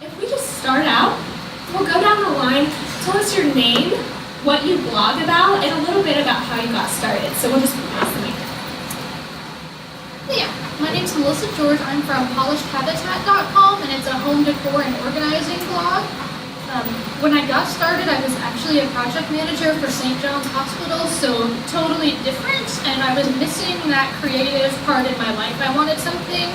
If we just start out, we'll go down the line. Tell us your name, what you blog about, and a little bit about how you got started. So we'll just pass the mic. Yeah, my name's Melissa George. I'm from polishedhabitat.com, and it's a home decor and organizing blog. When I got started, I was actually a project manager for St. John's Hospital, so totally different, and I was missing that creative part in my life. I wanted something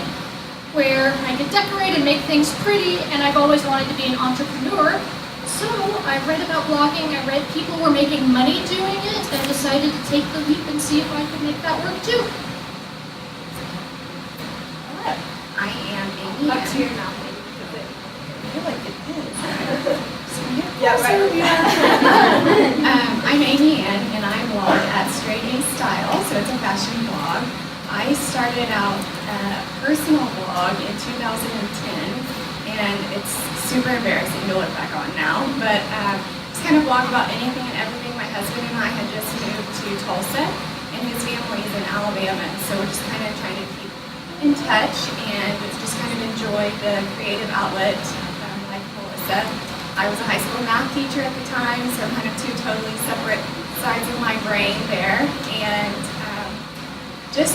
where I could decorate and make things pretty, and I've always wanted to be an entrepreneur. So I read about blogging, I read people were making money doing it, and decided to take the leap and see if I could make that work too. I am Amy. Up to your mouth. I feel like it is. Yeah, right. I'm Amy, and I blog at Straight A Style, so it's a fashion blog. I started out a personal blog in 2010, and it's super embarrassing to look back on now, but it's kind of blog about anything and everything. My husband and I had just moved to Tulsa, and his family is in Alabama, so we're just kind of trying to keep in touch and just kind of enjoy the creative outlet like Melissa. I was a high school math teacher at the time, so kind of two totally separate sides of my brain there, and just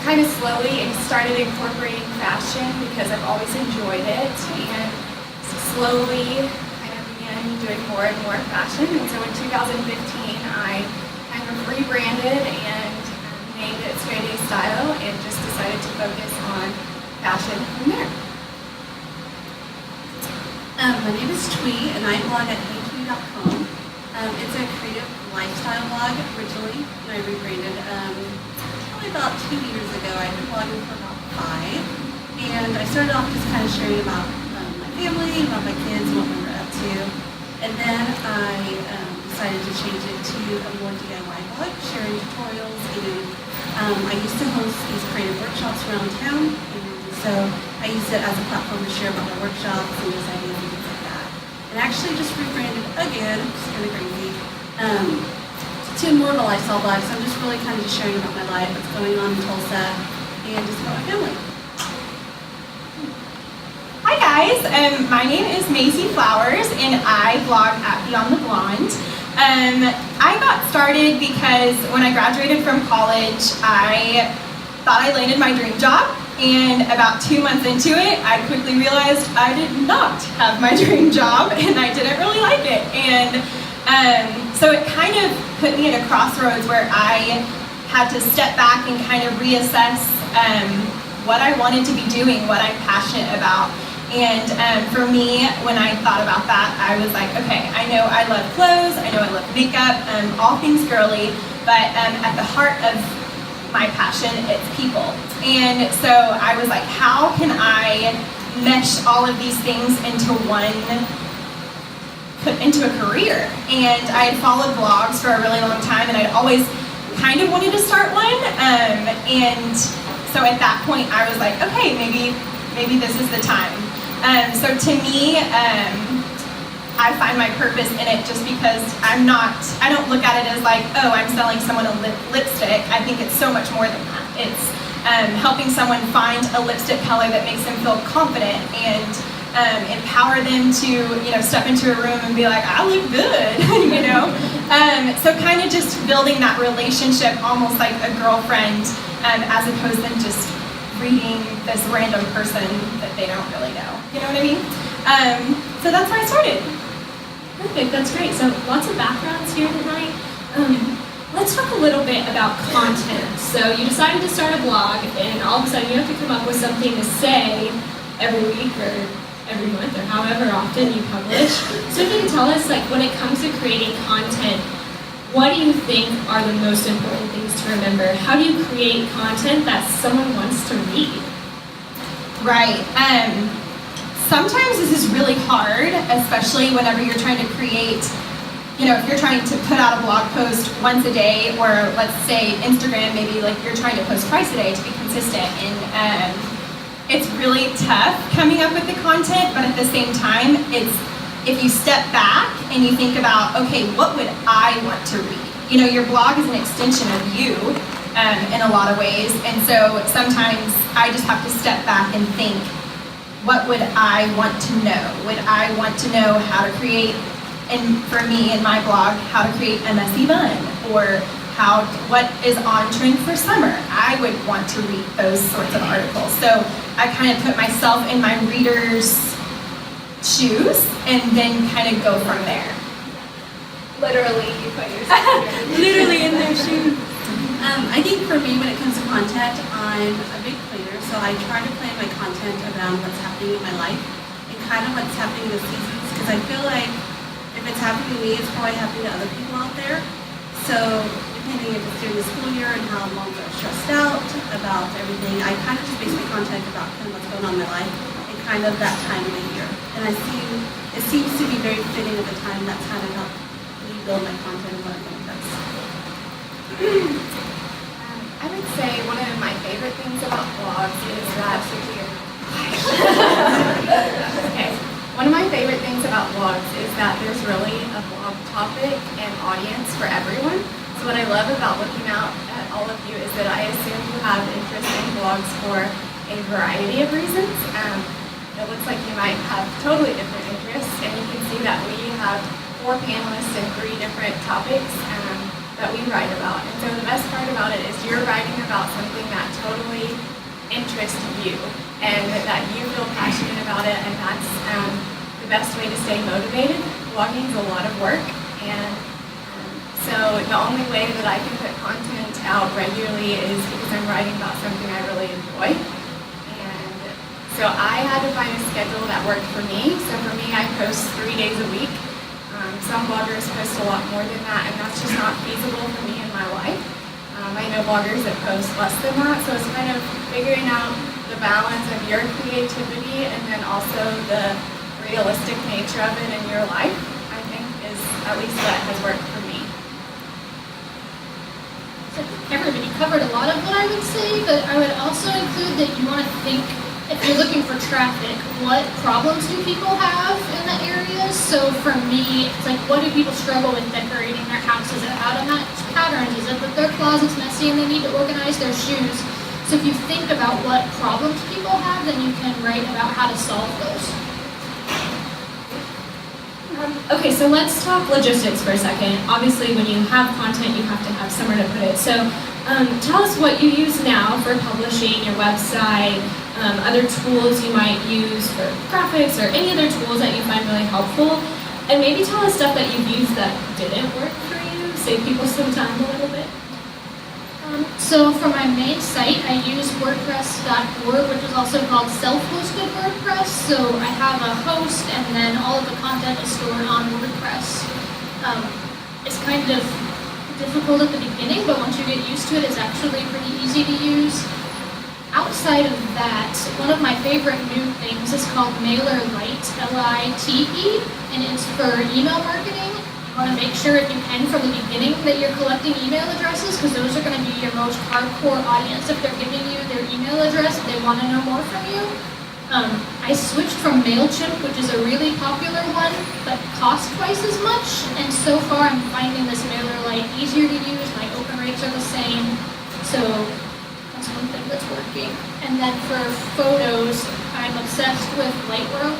kind of slowly started incorporating fashion because I've always enjoyed it, and slowly kind of began doing more and more fashion. And so in 2015 I kind of rebranded and named it Straight A Style and just decided to focus on fashion from there. My name is Thuy, and I blog at heythuy.com. It's a creative lifestyle blog originally, and I rebranded probably about 2 years ago. I've been blogging for about 5, and I started off just kind of sharing about my family, about my kids, and what we were up to. And then I decided to change it to a more DIY blog, sharing tutorials, and I used to host these creative workshops around town, and so I used it as a platform to share about my workshops and just ideas and things like that. And actually just rebranded again, which is kind of crazy, to more of a lifestyle blog. So I'm just really kind of just sharing about my life, what's going on in Tulsa, and just about my family. Hi guys, my name is Macey Flowers, and I blog at Beyond the Blonde. I got started because when I graduated from college, I thought I landed my dream job, and about 2 months into it, I quickly realized I did not have my dream job, and I didn't really like it. And so it kind of put me at a crossroads where I had to step back and kind of reassess what I wanted to be doing, what I'm passionate about. And for me, when I thought about that, I was like, okay, I know I love clothes, I know I love makeup, all things girly, but at the heart of my passion, it's people. And so I was like, how can I mesh all of these things into a career? And I had followed blogs for a really long time, and I'd always kind of wanted to start one. And so at that point, I was like, okay, maybe this is the time. So to me, I find my purpose in it just because I don't look at it as like, oh, I'm selling someone a lipstick. I think it's so much more than that. It's helping someone find a lipstick color that makes them feel confident and empower them to, step into a room and be like, I look good, So kind of just building that relationship almost like a girlfriend as opposed to just reading this random person that they don't really know. You know what I mean? So that's where I started. Perfect, that's great. So lots of backgrounds here tonight. Let's talk a little bit about content. So you decided to start a blog, and all of a sudden you have to come up with something to say every week or every month or however often you publish. So if you can tell us, when it comes to creating content, what do you think are the most important things to remember? How do you create content that someone wants to read? Right. Sometimes this is really hard, especially whenever you're trying to create, if you're trying to put out a blog post once a day, or let's say Instagram, maybe you're trying to post twice a day to be consistent. And it's really tough coming up with the content, but at the same time, if you step back and you think about, okay, what would I want to read? Your blog is an extension of you in a lot of ways, and so sometimes I just have to step back and think, what would I want to know? Would I want to know how to create, and for me in my blog, how to create a messy bun, or what is on trend for summer? I would want to read those sorts of articles. So I kind of put myself in my reader's shoes and then kind of go from there. Literally, you put yourself Literally in their shoes. I think for me, when it comes to content, I'm a big planner, so I try to plan my content around what's happening in my life and kind of what's happening in the seasons, because I feel like if it's happening to me, it's probably happening to other people out there. So depending if it's during the school year and how moms are stressed out about everything, I kind of just base my content about kind of what's going on in my life and kind of that time of the year. And it seems to be very fitting at the time. That's kind of helped me build my content and what I'm going to post. I would say one of my favorite things about blogs is that okay. One of my favorite things about blogs is that there's really a blog topic and audience for everyone. So what I love about looking out at all of you is that I assume you have interest in blogs for a variety of reasons. It looks like you might have totally different interests, and you can see that we have 4 panelists and 3 different topics that we write about. And so the best part about it is you're writing about something that totally interests you and that you feel passionate about it, and that's the best way to stay motivated. Blogging is a lot of work, and so the only way that I can put content out regularly is because I'm writing about something I really enjoy. And so I had to find a schedule that worked for me. So for me, I post 3 days a week. Some bloggers post a lot more than that, and that's just not feasible for me in my life. I know bloggers that post less than that, so it's kind of figuring out the balance of your creativity and then also the realistic nature of it in your life, I think is at least what has worked for me. So everybody covered a lot of what I would say, but I would also include that you want to think, if you're looking for traffic, what problems do people have in the areas? So for me, it's like, what do people struggle with decorating their house? Is it how to match patterns? Is it that their closet's messy and they need to organize their shoes? So if you think about what problems people have, then you can write about how to solve those. Okay, so let's talk logistics for a second. Obviously, when you have content, you have to have somewhere to put it. So tell us what you use now for publishing your website, other tools you might use for graphics, or any other tools that you find really helpful. And maybe tell us stuff that you've used that didn't work for you, save people some time a little bit. So for my main site, I use WordPress.org, which is also called self-hosted WordPress. So I have a host, and then all of the content is stored on WordPress. It's kind of difficult at the beginning, but once you get used to it, it's actually pretty easy to use. Outside of that, one of my favorite new things is called MailerLite, L-I-T-E, and it's for email marketing. You want to make sure, if you can, from the beginning that you're collecting email addresses, because those are going to be your most hardcore audience. If they're giving you their email address, they want to know more from you. I switched from MailChimp, which is a really popular one, but costs twice as much, and so far I'm finding this MailerLite easier to use. My open rates are the same, so that's one thing that's working. And then for photos, I'm obsessed with Lightroom.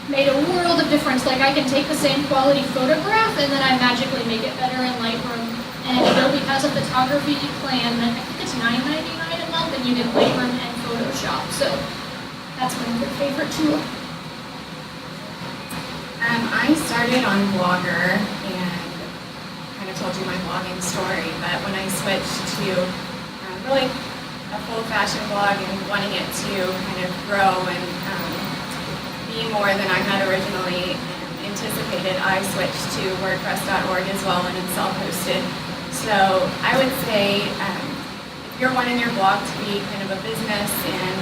Made a world of difference. Like, I can take the same quality photograph and then I magically make it better in Lightroom. And Adobe has a photography plan that I think it's $9.99 a month, and you get Lightroom and Photoshop. So that's my favorite tool. I started on Blogger and kind of told you my blogging story, but when I switched to really a full fashion blog and wanting it to kind of grow and be more than I had originally anticipated, I switched to WordPress.org as well, and it's self-hosted. So I would say if you're wanting your blog to be kind of a business and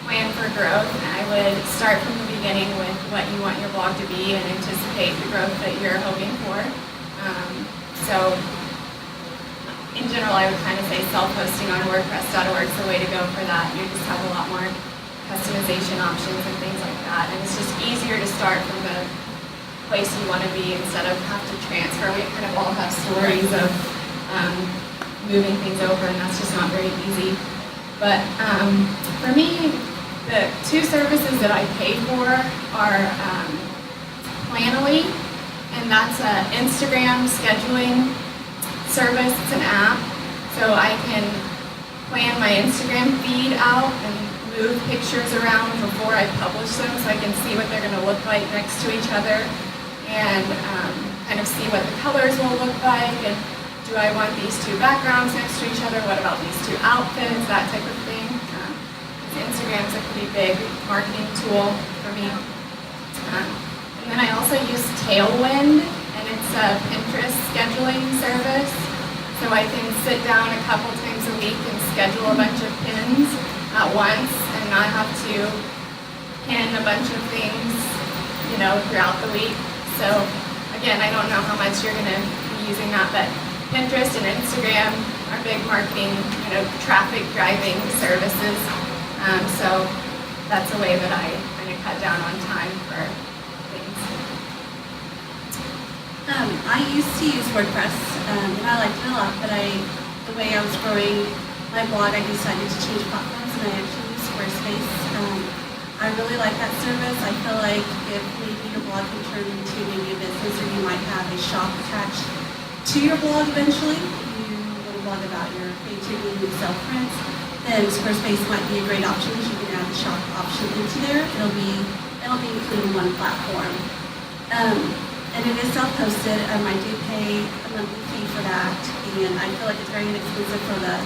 plan for growth, I would start from the beginning with what you want your blog to be and anticipate the growth that you're hoping for. So in general, I would kind of say self-hosting on WordPress.org is the way to go for that. You just have a lot more customization options and things like that. And it's just easier to start from the place you want to be instead of have to transfer. We kind of all have stories of moving things over, and that's just not very easy. But for me, The two services that I pay for are Planily, and that's an Instagram scheduling service. It's an app, so I can plan my Instagram feed out and move pictures around before I publish them, so I can see what they're going to look like next to each other, and kind of see what the colors will look like, and do I want these two backgrounds next to each other? What about these two outfits? That type of thing. Instagram's a pretty big marketing tool for me. And then I also use Tailwind, and it's a Pinterest scheduling service. So I can sit down a couple times a week and schedule a bunch of pins at once and not have to pin a bunch of things, throughout the week. So again, I don't know how much you're going to be using that, but Pinterest and Instagram are big marketing, traffic driving services. So that's a way that I kind of cut down on time for things. I used to use WordPress, and I liked it a lot, but the way I was growing my blog, I decided to change platforms, and I actually use Squarespace. I really like that service. I feel like if maybe your blog can turn into maybe a business, or you might have a shop attached to your blog eventually, if you want to blog about your painting and you sell prints, then Squarespace might be a great option because you can add the shop option into there. It'll be included in one platform. And it is self-hosted. I do pay a monthly fee for that, and I feel like it's very inexpensive for the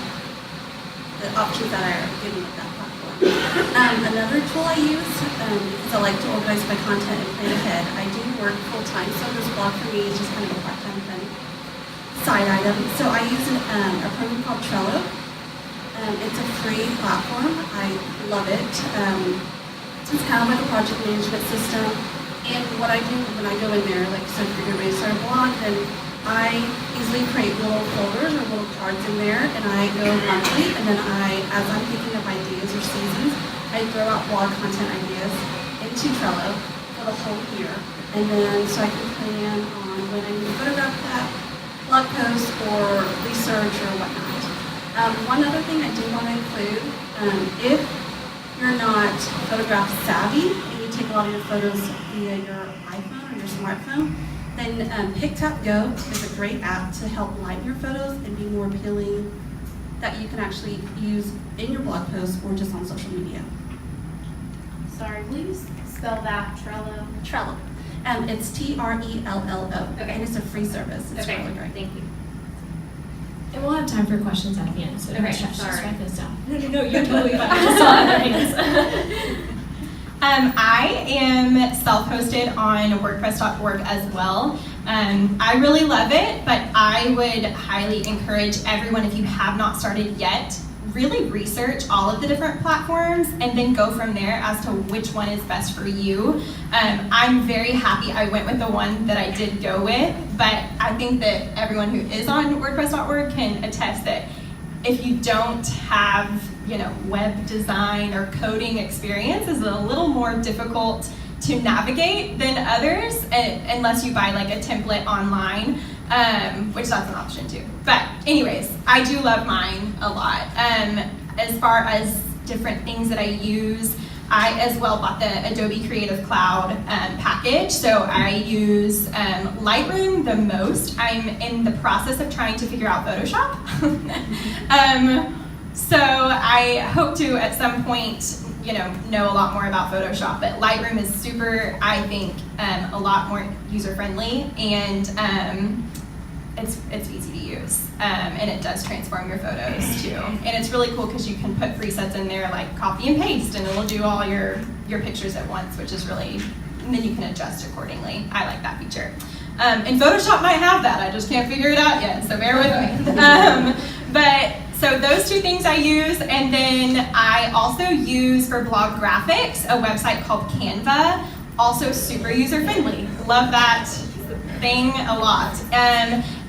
options that are given with that platform. Another tool I use, because I like to organize my content and plan ahead, I do work full-time, so this blog for me is just kind of a part-time thing, side item. So I use a program called Trello. It's a free platform. I love it. It's kind of like a project management system. And what I do when I go in there, like so if you're going to start a blog, then I easily create little folders or little cards in there, and I go monthly, and then as I'm thinking of ideas or seasons, I throw out blog content ideas into Trello for the whole year. And then so I can plan on when I need to photograph that blog post or research or whatnot. One other thing I do want to include, if you're not photograph savvy and you take a lot of your photos via your iPhone or your smartphone, then PicTapGo is a great app to help lighten your photos and be more appealing, that you can actually use in your blog posts or just on social media. Sorry, will you spell that, Trello? Trello. It's Trello. Okay. And it's a free service. It's Okay, really great. thank you. And we'll have time for questions at the end, so don't Okay, stress, just sorry. write this down. No, you're totally fine. I just saw other hands. I am self-hosted on WordPress.org as well. I really love it, but I would highly encourage everyone, if you have not started yet, really research all of the different platforms and then go from there as to which one is best for you. I'm very happy I went with the one that I did go with, but I think that everyone who is on WordPress.org can attest that if you don't have, web design or coding experience, is a little more difficult to navigate than others, unless you buy like a template online, which that's an option too. But anyways, I do love mine a lot. As far as different things that I use, I as well bought the Adobe Creative Cloud package, so I use Lightroom the most. I'm in the process of trying to figure out Photoshop. So I hope to at some point, know a lot more about Photoshop, but Lightroom is super, I think, a lot more user-friendly, and it's easy to use, and it does transform your photos too. And it's really cool because you can put presets in there like copy and paste, and it'll do all your pictures at once, which is really, and then you can adjust accordingly. I like that feature. And Photoshop might have that, I just can't figure it out yet, so bear with me. So those two things I use, and then I also use for blog graphics a website called Canva, also super user-friendly. Love that thing a lot.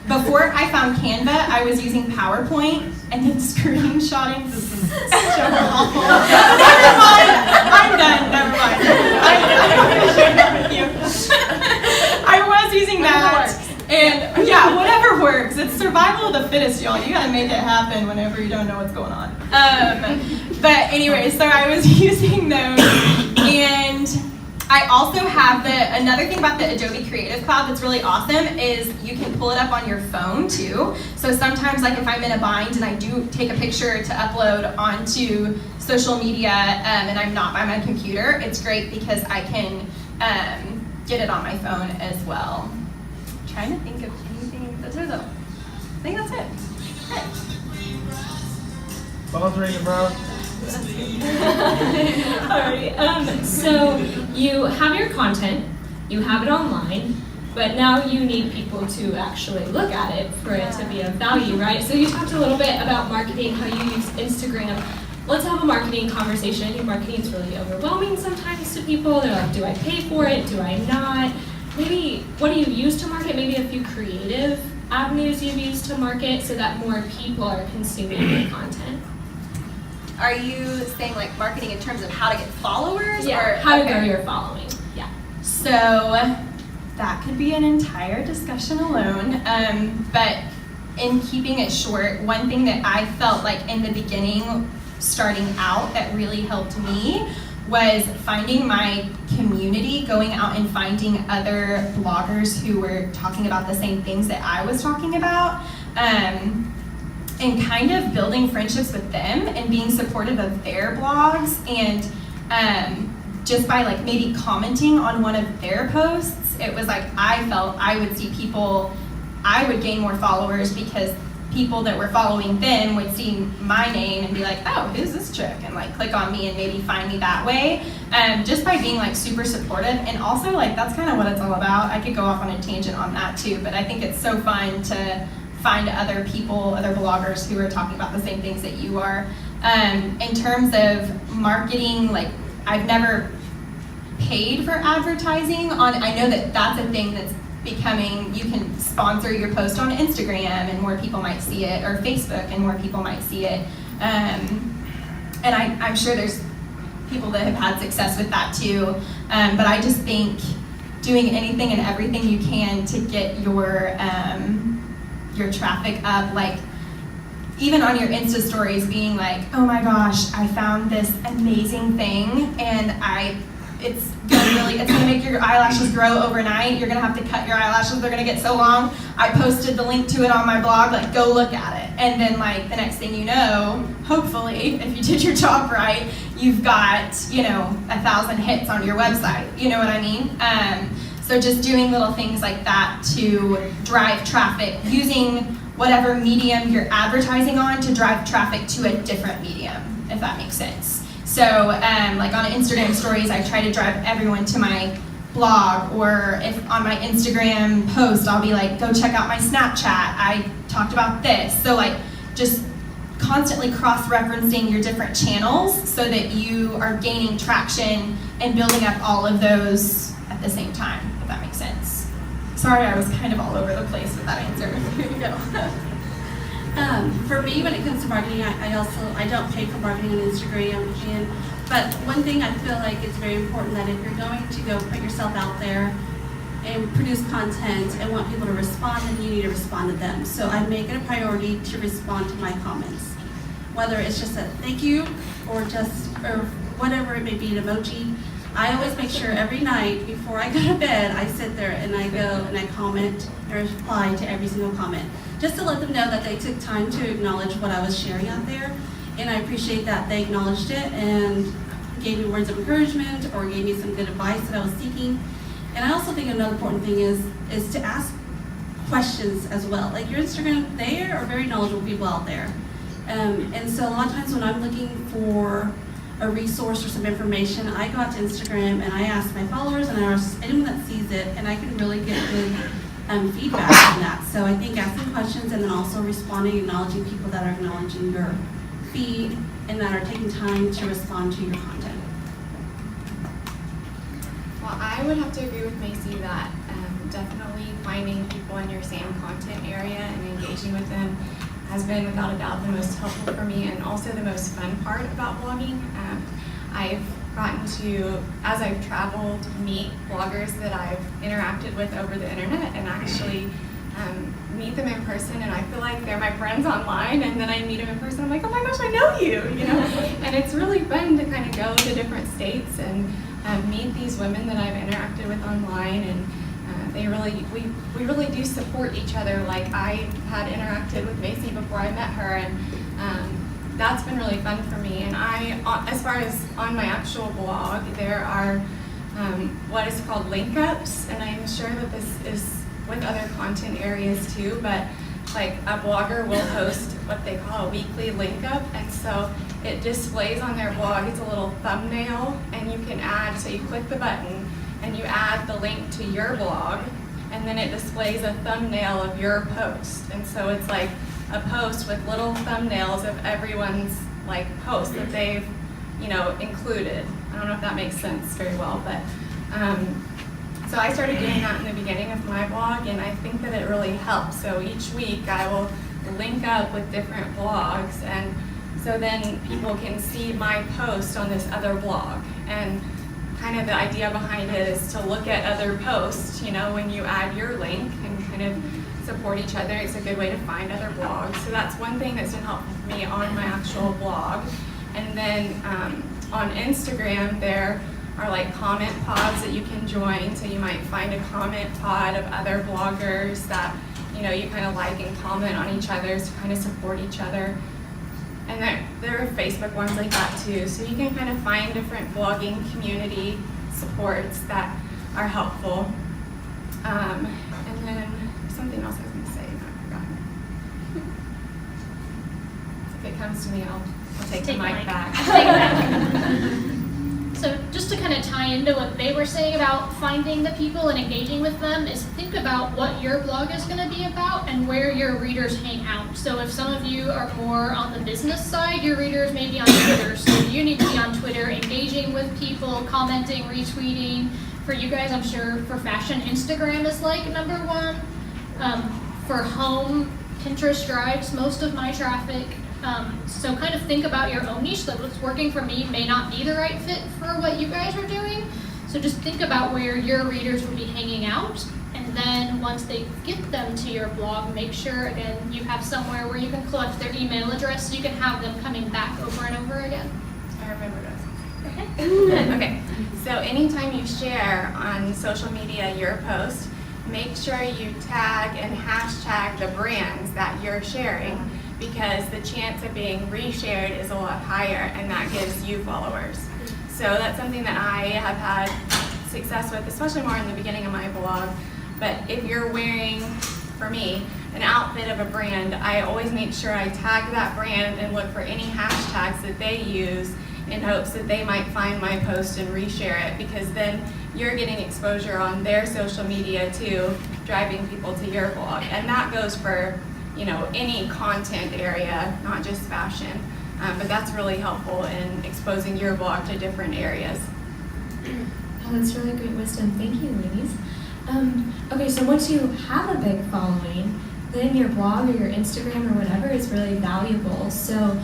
Before I found Canva, I was using PowerPoint, and then screenshotting is so awful. Never mind, I'm done, never mind. I'm going to share that with you. I was using that. And yeah, whatever works. It's survival of the fittest, y'all. You gotta make it happen whenever you don't know what's going on. But anyway, so I was using those, and I also have another thing about the Adobe Creative Cloud that's really awesome is you can pull it up on your phone too. So sometimes, like if I'm in a bind and I do take a picture to upload onto social media and I'm not by my computer, it's great because I can get it on my phone as well. I'm trying to think of anything. I think that's it. Okay. Phone's ringing, bro. Alrighty, so you have your content, you have it online, but now you need people to actually look at it for it to be of value, right? So you talked a little bit about marketing, how you use Instagram. Let's have a marketing conversation. I think marketing is really overwhelming sometimes to people. They're like, do I pay for it? Do I not? Maybe, what do you use to market? Maybe a few creative avenues you've used to market so that more people are consuming your content. Are you saying like marketing in terms of how to get followers? Yeah, or how to grow your following. Yeah. So that could be an entire discussion alone. But in keeping it short, one thing that I felt like in the beginning, starting out, that really helped me was finding my community, going out and finding other bloggers who were talking about the same things that I was talking about. And kind of building friendships with them and being supportive of their blogs, and just by like maybe commenting on one of their posts, it was like I felt I would see people, I would gain more followers because people that were following them would see my name and be like, oh, who's this chick? And like click on me and maybe find me that way. Just by being like super supportive, and also like that's kind of what it's all about. I could go off on a tangent on that too, but I think it's so fun to find other people, other bloggers who are talking about the same things that you are. In terms of marketing, like I've never paid for advertising on, I know that that's a thing that's becoming, you can sponsor your post on Instagram and more people might see it, or Facebook and more people might see it. And I'm sure there's people that have had success with that too. But I just think doing anything and everything you can to get your traffic up, like even on your Insta stories being like, oh my gosh, I found this amazing thing and it's gonna make your eyelashes grow overnight. You're gonna have to cut your eyelashes, they're gonna get so long. I posted the link to it on my blog, like go look at it. And then like the next thing you know, hopefully, if you did your job right, you've got, 1,000 hits on your website. You know what I mean? So just doing little things like that to drive traffic, using whatever medium you're advertising on to drive traffic to a different medium, if that makes sense. So like on Instagram stories, I try to drive everyone to my blog, or if on my Instagram post, I'll be like, go check out my Snapchat, I talked about this. So like just constantly cross-referencing your different channels so that you are gaining traction and building up all of those at the same time, if that makes sense. Sorry, I was kind of all over the place with that answer. Here you go. For me, when it comes to marketing, I don't pay for marketing on Instagram, but one thing I feel like it's very important that if you're going to go put yourself out there and produce content and want people to respond, then you need to respond to them. So I make it a priority to respond to my comments, whether it's just a thank you or whatever it may be, an emoji. I always make sure every night before I go to bed, I sit there and I go and I comment or reply to every single comment, just to let them know that they took time to acknowledge what I was sharing out there. And I appreciate that they acknowledged it and gave me words of encouragement or gave me some good advice that I was seeking. And I also think another important thing is to ask questions as well. Like your Instagram, they are very knowledgeable people out there. And so a lot of times when I'm looking for a resource or some information, I go out to Instagram and I ask my followers and I ask anyone that sees it, and I can really get good feedback on that. So I think asking questions and then also responding, acknowledging people that are acknowledging your feed and that are taking time to respond to your content. Well, I would have to agree with Macey that definitely finding people in your same content area and engaging with them has been without a doubt the most helpful for me, and also the most fun part about blogging. I've gotten to, as I've traveled, meet bloggers that I've interacted with over the internet and actually meet them in person, and I feel like they're my friends online, and then I meet them in person, I'm like, oh my gosh, I know you, you know? And it's really fun to kind of go to different states and meet these women that I've interacted with online, and we really do support each other. Like, I had interacted with Macey before I met her, and that's been really fun for me. And as far as on my actual blog, there are what is called link ups, and I'm sure that this is with other content areas too, but like a blogger will host what they call a weekly link up, and so it displays on their blog, it's a little thumbnail, and you can add, so you click the button and you add the link to your blog, and then it displays a thumbnail of your post. And so it's like a post with little thumbnails of everyone's like post that they've, you know, included. I don't know if that makes sense very well, but so I started doing that in the beginning of my blog, and I think that it really helps. So each week I will link up with different blogs, and so then people can see my post on this other blog. And kind of the idea behind it is to look at other posts, you know, when you add your link and kind of support each other. It's a good way to find other blogs. So that's one thing that's been helpful for me on my actual blog. And then on Instagram, there are like comment pods that you can join. So you might find a comment pod of other bloggers that, you know, you kind of like and comment on each other's to kind of support each other. And there are Facebook ones like that too. So you can kind of find different blogging community supports that are helpful. And then something else I was going to say, but I forgot. If it comes to me, I'll take the mic back. So just to kind of tie into what they were saying about finding the people and engaging with them, is think about what your blog is going to be about and where your readers hang out. So if some of you are more on the business side, your readers may be on Twitter. So you need to be on Twitter, engaging with people, commenting, retweeting. For you guys, I'm sure for fashion, Instagram is like number one. For home, Pinterest drives most of my traffic. So kind of think about your own niche. That what's working for me may not be the right fit for what you guys are doing. So just think about where your readers will be hanging out. And then once they get them to your blog, make sure, again, you have somewhere where you can collect their email address so you can have them coming back over and over again. I remember those. Okay. Okay, so anytime you share on social media your post, make sure you tag and hashtag the brands that you're sharing, because the chance of being reshared is a lot higher, and that gives you followers. So that's something that I have had success with, especially more in the beginning of my blog. But if you're wearing, for me, an outfit of a brand, I always make sure I tag that brand and look for any hashtags that they use in hopes that they might find my post and reshare it, because then you're getting exposure on their social media too, driving people to your blog. And that goes for, you know, any content area, not just fashion. But that's really helpful in exposing your blog to different areas. Oh, that's really great wisdom. Thank you, ladies. Okay, so once you have a big following, then your blog or your Instagram or whatever is really valuable. So,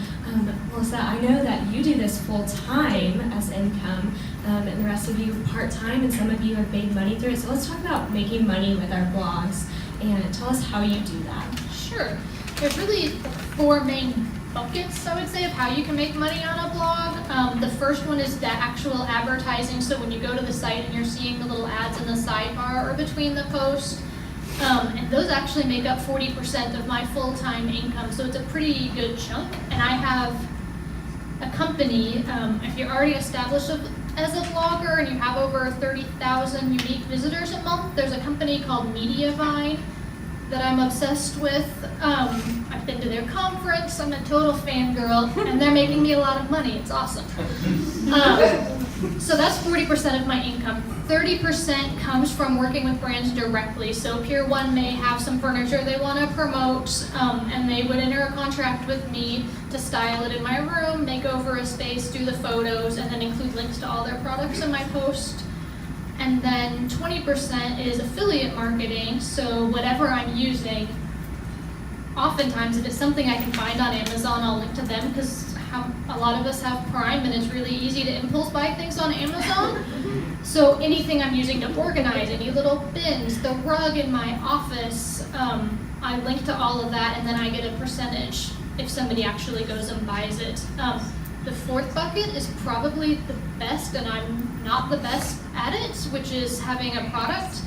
Melissa, I know that you do this full time as income, and the rest of you part time, and some of you have made money through it. So let's talk about making money with our blogs, and tell us how you do that. Sure. There's really four main buckets, I would say, of how you can make money on a blog. The first one is the actual advertising. So when you go to the site and you're seeing the little ads in the sidebar or between the posts, and those actually make up 40% of my full-time income. So it's a pretty good chunk. And I have a company, if you're already established as a blogger and you have over 30,000 unique visitors a month, there's a company called Mediavine that I'm obsessed with. I've been to their conference, I'm a total fangirl, and they're making me a lot of money. It's awesome. So that's 40% of my income. 30% comes from working with brands directly. So Pier 1 may have some furniture they want to promote, and they would enter a contract with me to style it in my room, make over a space, do the photos, and then include links to all their products in my post. And then 20% is affiliate marketing, so whatever I'm using, oftentimes if it's something I can find on Amazon, I'll link to them, because a lot of us have Prime and it's really easy to impulse buy things on Amazon. So anything I'm using to organize, any little bins, the rug in my office, I link to all of that, and then I get a percentage if somebody actually goes and buys it. The fourth bucket is probably the best, and I'm not the best at it, which is having a product.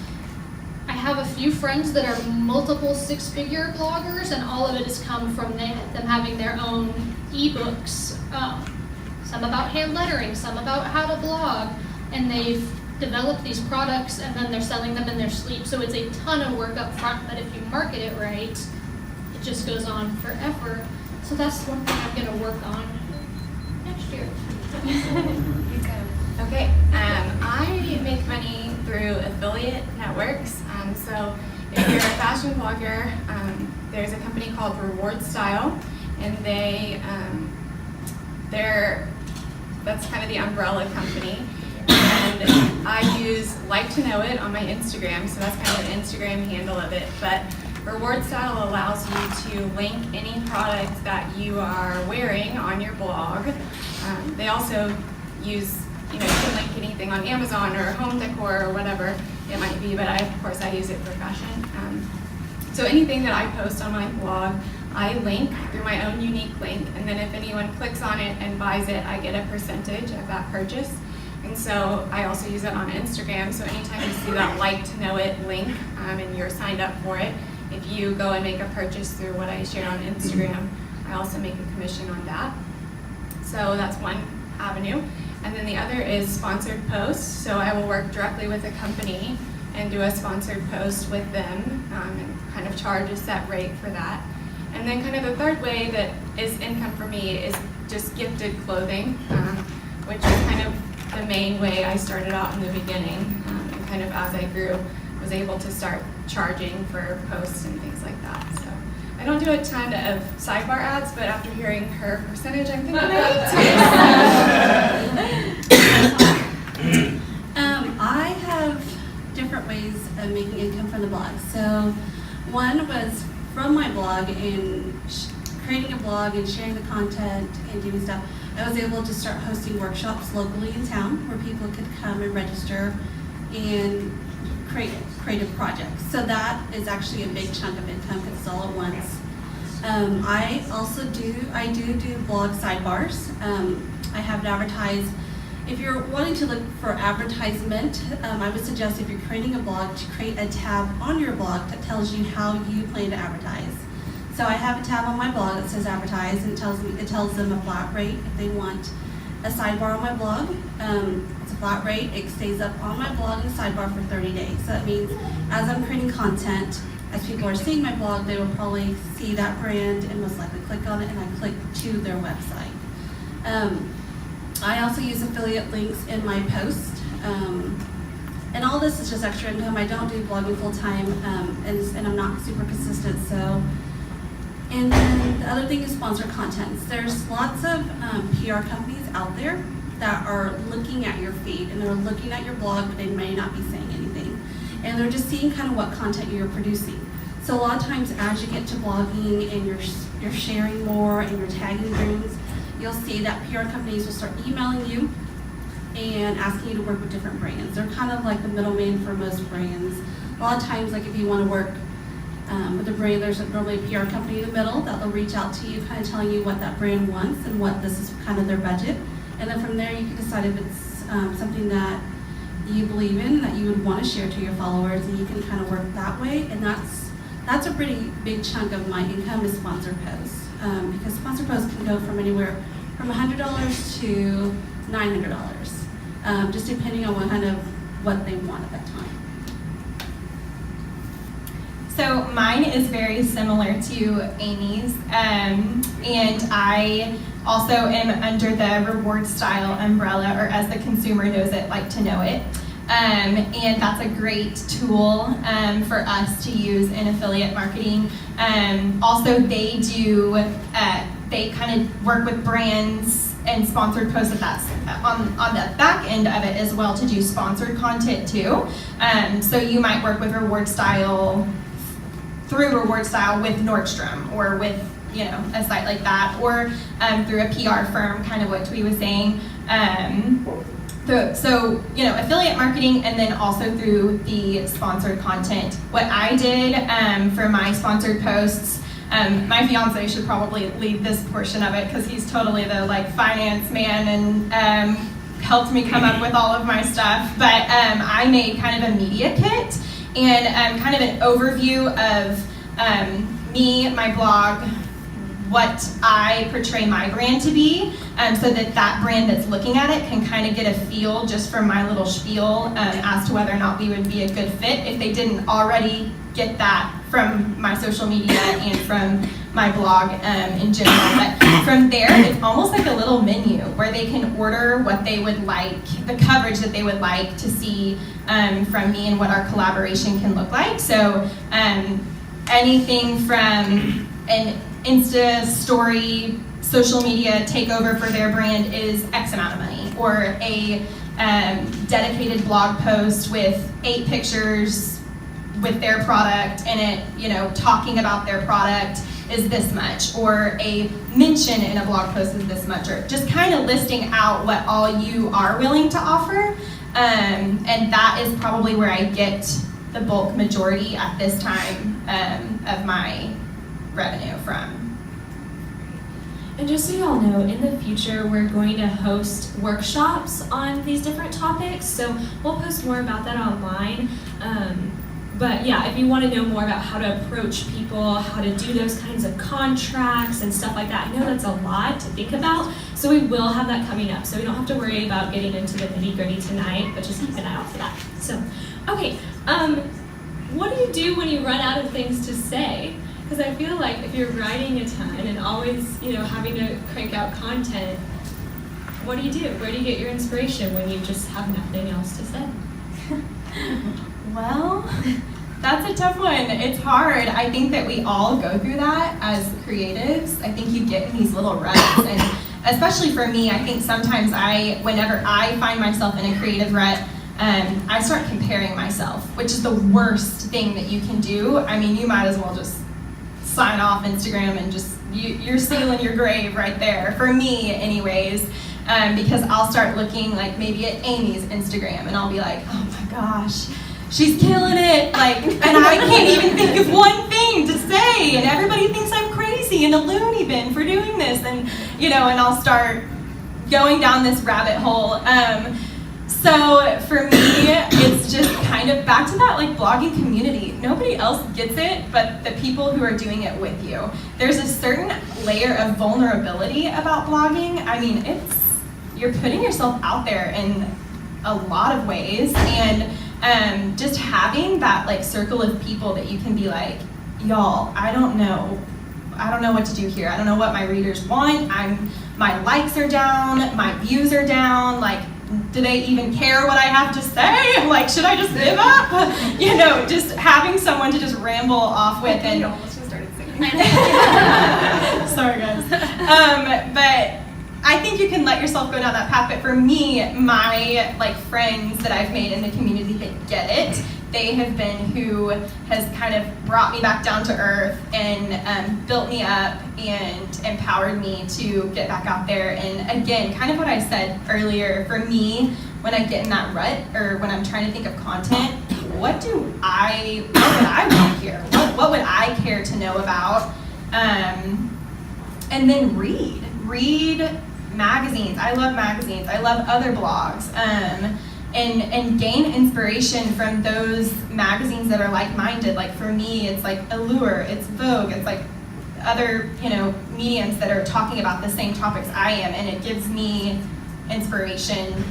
I have a few friends that are multiple six-figure bloggers, and all of it has come from them having their own ebooks, some about hand lettering, some about how to blog, and they've developed these products and then they're selling them in their sleep. So it's a ton of work up front, but if you market it right, it just goes on forever. So that's one thing I'm gonna work on next year. Okay, I make money through affiliate networks. So if you're a fashion blogger, there's a company called Reward Style, and that's kind of the umbrella company. And I use Like to Know It on my Instagram, so that's kind of an Instagram handle of it. But Reward Style allows you to link any product that you are wearing on your blog. They also use, you can link anything on Amazon or home decor or whatever it might be, but of course I use it for fashion. So anything that I post on my blog, I link through my own unique link, and then if anyone clicks on it and buys it, I get a percentage of that purchase. And so I also use it on Instagram, so anytime you see that Like to Know It link and you're signed up for it, if you go and make a purchase through what I share on Instagram, I also make a commission on that. So that's one avenue. And then the other is sponsored posts. So I will work directly with a company and do a sponsored post with them and kind of charge a set rate for that. And then kind of the third way that is income for me is just gifted clothing, which is kind of the main way I started out in the beginning. And kind of as I grew, was able to start charging for posts and things like that. So I don't do a ton of sidebar ads, but after hearing her percentage, I'm thinking I have different ways of making income from the blog. So one was from my blog and creating a blog and sharing the content and doing stuff. I was able to start hosting workshops locally in town where people could come and register and create creative projects. So that is actually a big chunk of income because it's all at once. I also do blog sidebars. I have it advertised. If you're wanting to look for advertisement, I would suggest if you're creating a blog to create a tab on your blog that tells you how you plan to advertise. So I have a tab on my blog that says advertise, and it tells them a flat rate if they want a sidebar on my blog. It's a flat rate. It stays up on my blog in the sidebar for 30 days. So that means as I'm creating content, as people are seeing my blog, they will probably see that brand and most likely click on it, and I click to their website. I also use affiliate links in my post. And all this is just extra income. I don't do blogging full time, and I'm not super consistent. So, and then the other thing is sponsored content. There's lots of PR companies out there that are looking at your feed and they're looking at your blog, but they may not be saying anything. And they're just seeing kind of what content you're producing. So a lot of times as you get to blogging and you're sharing more and you're tagging things, you'll see that PR companies will start emailing you and asking you to work with different brands. They're kind of like the middleman for most brands. A lot of times, like if you want to work with a brand, there's normally a PR company in the middle that will reach out to you, kind of telling you what that brand wants and what this is kind of their budget. And then from there, you can decide if it's something that you believe in, that you would want to share to your followers, and you can kind of work that way. And that's a pretty big chunk of my income is sponsored posts, because sponsored posts can go from anywhere from $100 to $900, just depending on what they want at that time. So mine is very similar to Amy's, and I also am under the Reward Style umbrella, or as the consumer knows it, Like to Know It. And that's a great tool for us to use in affiliate marketing. Also, they kind of work with brands and sponsored posts on the back end of it as well to do sponsored content too. So you might work with Reward Style through Reward Style with Nordstrom or with a site like that, or through a PR firm, kind of what Thuy was saying. So, affiliate marketing, and then also through the sponsored content. What I did for my sponsored posts, my fiance should probably lead this portion of it because he's totally the finance man and helped me come up with all of my stuff. But I made kind of a media kit and kind of an overview of me, my blog, what I portray my brand to be, so that brand that's looking at it can kind of get a feel just from my little spiel as to whether or not we would be a good fit if they didn't already get that from my social media and from my blog in general. But from there, it's almost like a little menu where they can order what they would like, the coverage that they would like to see from me and what our collaboration can look like. So anything from an Insta story, social media takeover for their brand is X amount of money, or a dedicated blog post with 8 pictures with their product in it, talking about their product is this much, or a mention in a blog post is this much, or just kind of listing out what all you are willing to offer, and that is probably where I get the bulk majority at this time of my revenue from. And just so y'all know, in the future, we're going to host workshops on these different topics, so we'll post more about that online. But yeah, if you want to know more about how to approach people, how to do those kinds of contracts and stuff like that, I know that's a lot to think about, so we will have that coming up. So we don't have to worry about getting into the nitty-gritty tonight, but just keep an eye out for that. So, okay, what do you do when you run out of things to say? Because I feel like if you're writing a ton and always, having to crank out content, what do you do? Where do you get your inspiration when you just have nothing else to say? Well, that's a tough one. It's hard. I think that we all go through that as creatives. I think you get in these little ruts, and especially for me, I think sometimes whenever I find myself in a creative rut, I start comparing myself, which is the worst thing that you can do. I mean, you might as well just sign off Instagram and just, you're sealing your grave right there, for me anyways, because I'll start looking maybe at Amy's Instagram and I'll be like, oh my gosh, she's killing it, and I can't even think of one thing to say, and everybody thinks I'm crazy and a loony bin for doing this, and and I'll start going down this rabbit hole. So for me, it's just kind of back to that blogging community. Nobody else gets it but the people who are doing it with you. There's a certain layer of vulnerability about blogging. I mean, you're putting yourself out there in a lot of ways, and just having that circle of people that you can be like, y'all, I don't know what to do here. I don't know what my readers want. My likes are down, my views are down, do they even care what I have to say? Should I just give up? Just having someone to just ramble off with. And You almost just started singing. sorry guys. But I think you can let yourself go down that path. But for me, my friends that I've made in the community that get it, they have been who has kind of brought me back down to earth and built me up and empowered me to get back out there. And again, kind of what I said earlier, for me, when I get in that rut or when I'm trying to think of content, what would I want to hear? What would I care to know about? And then read magazines. I love magazines. I love other blogs. And gain inspiration from those magazines that are like-minded. For me, it's Allure, it's Vogue, it's other mediums that are talking about the same topics I am, and it gives me inspiration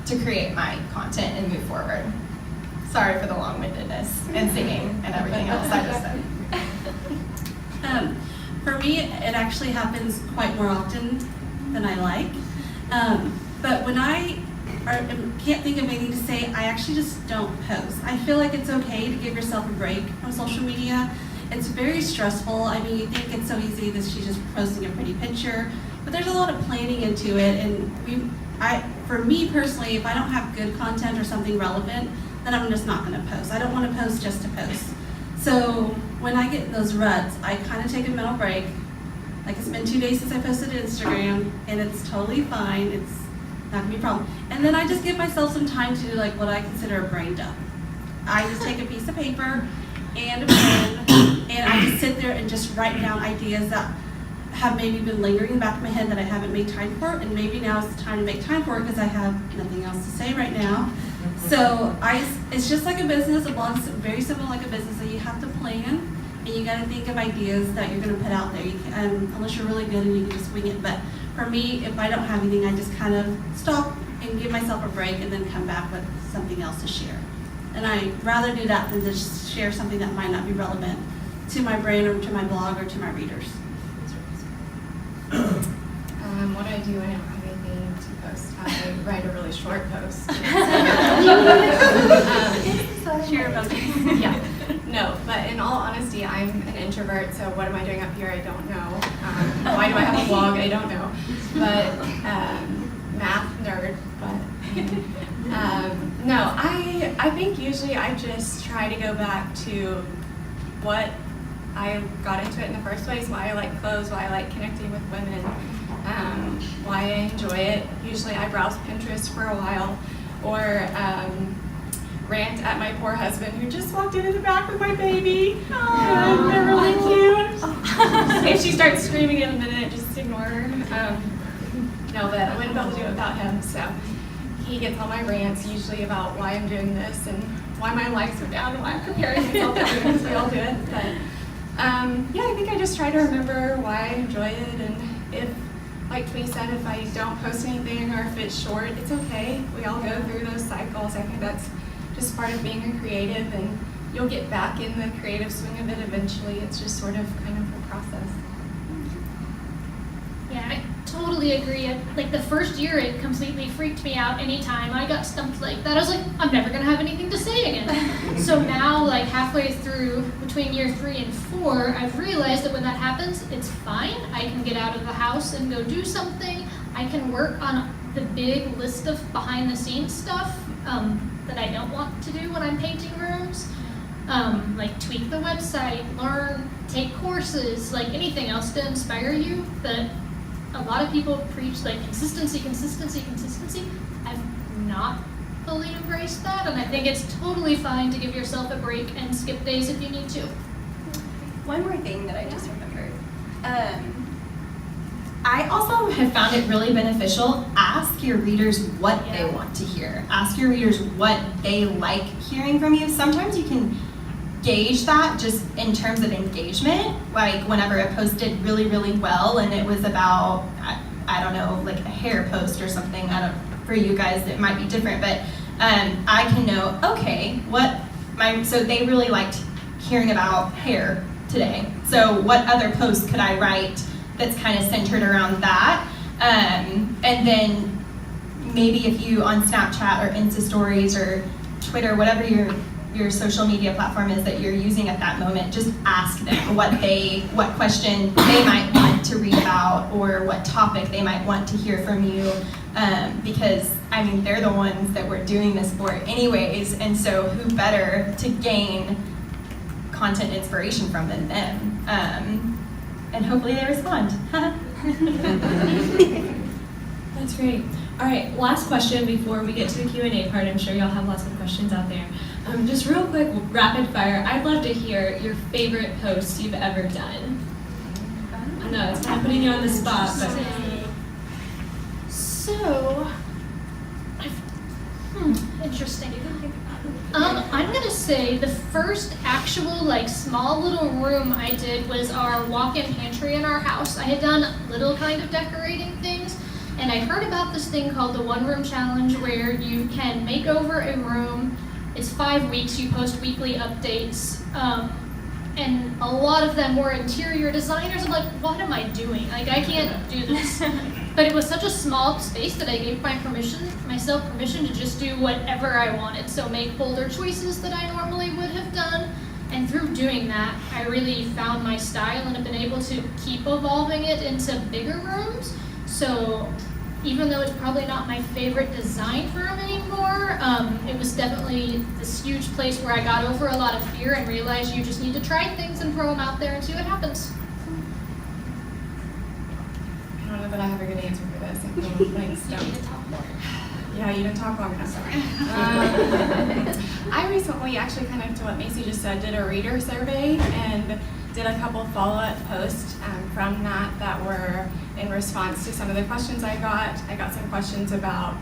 to create my content and move forward. Sorry for the long-windedness and singing and everything else I just said. For me, it actually happens quite more often than I like. But when I can't think of anything to say, I actually just don't post. I feel like it's okay to give yourself a break from social media. It's very stressful. I mean, you think it's so easy that she's just posting a pretty picture, but there's a lot of planning into it. And for me personally, if I don't have good content or something relevant, then I'm just not going to post. I don't want to post just to post. So when I get in those ruts, I kind of take a mental break. It's been 2 days since I posted to Instagram, and it's totally fine. not gonna be a problem. And then I just give myself some time to do like what I consider a brain dump. I just take a piece of paper and a pen, and I just sit there and just write down ideas that have maybe been lingering in the back of my head that I haven't made time for, and maybe now is the time to make time for it because I have nothing else to say right now. So it's just like a business. A blog's very similar like a business, so you have to plan, and you got to think of ideas that you're going to put out there. You can, unless you're really good and you can just wing it. But for me, if I don't have anything, I just kind of stop and give myself a break, and then come back with something else to share. And I'd rather do that than just share something that might not be relevant to my brand or to my blog or to my readers. What do I do when I don't have anything to post? I write a really short post. Share about it. Yeah. No, but in all honesty, I'm an introvert, so what am I doing up here? I don't know. Why do I have a blog? I don't know. But math nerd, but no, I think usually I just try to go back to what I got into it in the first place, why I like clothes, why I like connecting with women, why I enjoy it. Usually I browse Pinterest for a while, or rant at my poor husband who just walked into the back with my baby. Oh, they're really cute. If she starts screaming in a minute, just ignore her. No, but I wouldn't be able to do it without him, so he gets all my rants usually about why I'm doing this and why my likes are down and why I'm comparing myself to others, because we all do it. But yeah, I think I just try to remember why I enjoy it, and if, like Thuy said, if I don't post anything or if it's short, it's okay. We all go through those cycles. I think that's just part of being a creative, and you'll get back in the creative swing of it eventually. It's just sort of kind of a process. Yeah, I totally agree. Like the first year, it completely freaked me out. Anytime I got stumped like that, I was like, I'm never gonna have anything to say again. So now, like halfway through, between year 3 and 4, I've realized that when that happens, it's fine. I can get out of the house and go do something. I can work on the big list of behind-the-scenes stuff that I don't want to do when I'm painting rooms. Like tweak the website, learn, take courses, like anything else to inspire you. But a lot of people preach like consistency. I've not fully embraced that, and I think it's totally fine to give yourself a break and skip days if you need to. One more thing that I just remembered. I also have found it really beneficial. Ask your readers what they want to hear. Ask your readers what they like hearing from you. Sometimes you can gauge that just in terms of engagement. Like whenever a post did really, really well and it was about, I don't know, like a hair post or something. For you guys it might be different, but I can know, okay, so they really liked hearing about hair today. So what other post could I write that's kind of centered around that? And then maybe if you on Snapchat or Insta Stories or Twitter, whatever your social media platform is that you're using at that moment, just ask them what question they might want to read about or what topic they might want to hear from you, because I mean they're the ones that we're doing this for anyways, and so who better to gain content inspiration from than them, and hopefully they respond. That's great. All right, last question before we get to the Q&A part. I'm sure y'all have lots of questions out there. Just real quick, rapid fire. I'd love to hear your favorite post you've ever done. I know, it's kind of putting you on the spot, but... So, interesting. I'm gonna say the first actual like small little room I did was our walk-in pantry in our house. I had done little kind of decorating things, and I heard about this thing called the One Room Challenge where you can make over a room. It's 5 weeks, you post weekly updates, and a lot of them were interior designers. I'm like, what am I doing? Like, I can't do this. But it was such a small space that I gave myself permission to just do whatever I wanted. So make bolder choices that I normally would have done. And through doing that, I really found my style and have been able to keep evolving it into bigger rooms. So even though it's probably not my favorite design firm anymore, it was definitely this huge place where I got over a lot of fear and realized you just need to try things and throw them out there and see what happens. I don't know that I have a good answer for this. I feel like stumped. Yeah, you didn't talk long enough, sorry. I recently, actually kind of to what Macey just said, did a reader survey and did a couple follow-up posts from that were in response to some of the questions I got. I got some questions about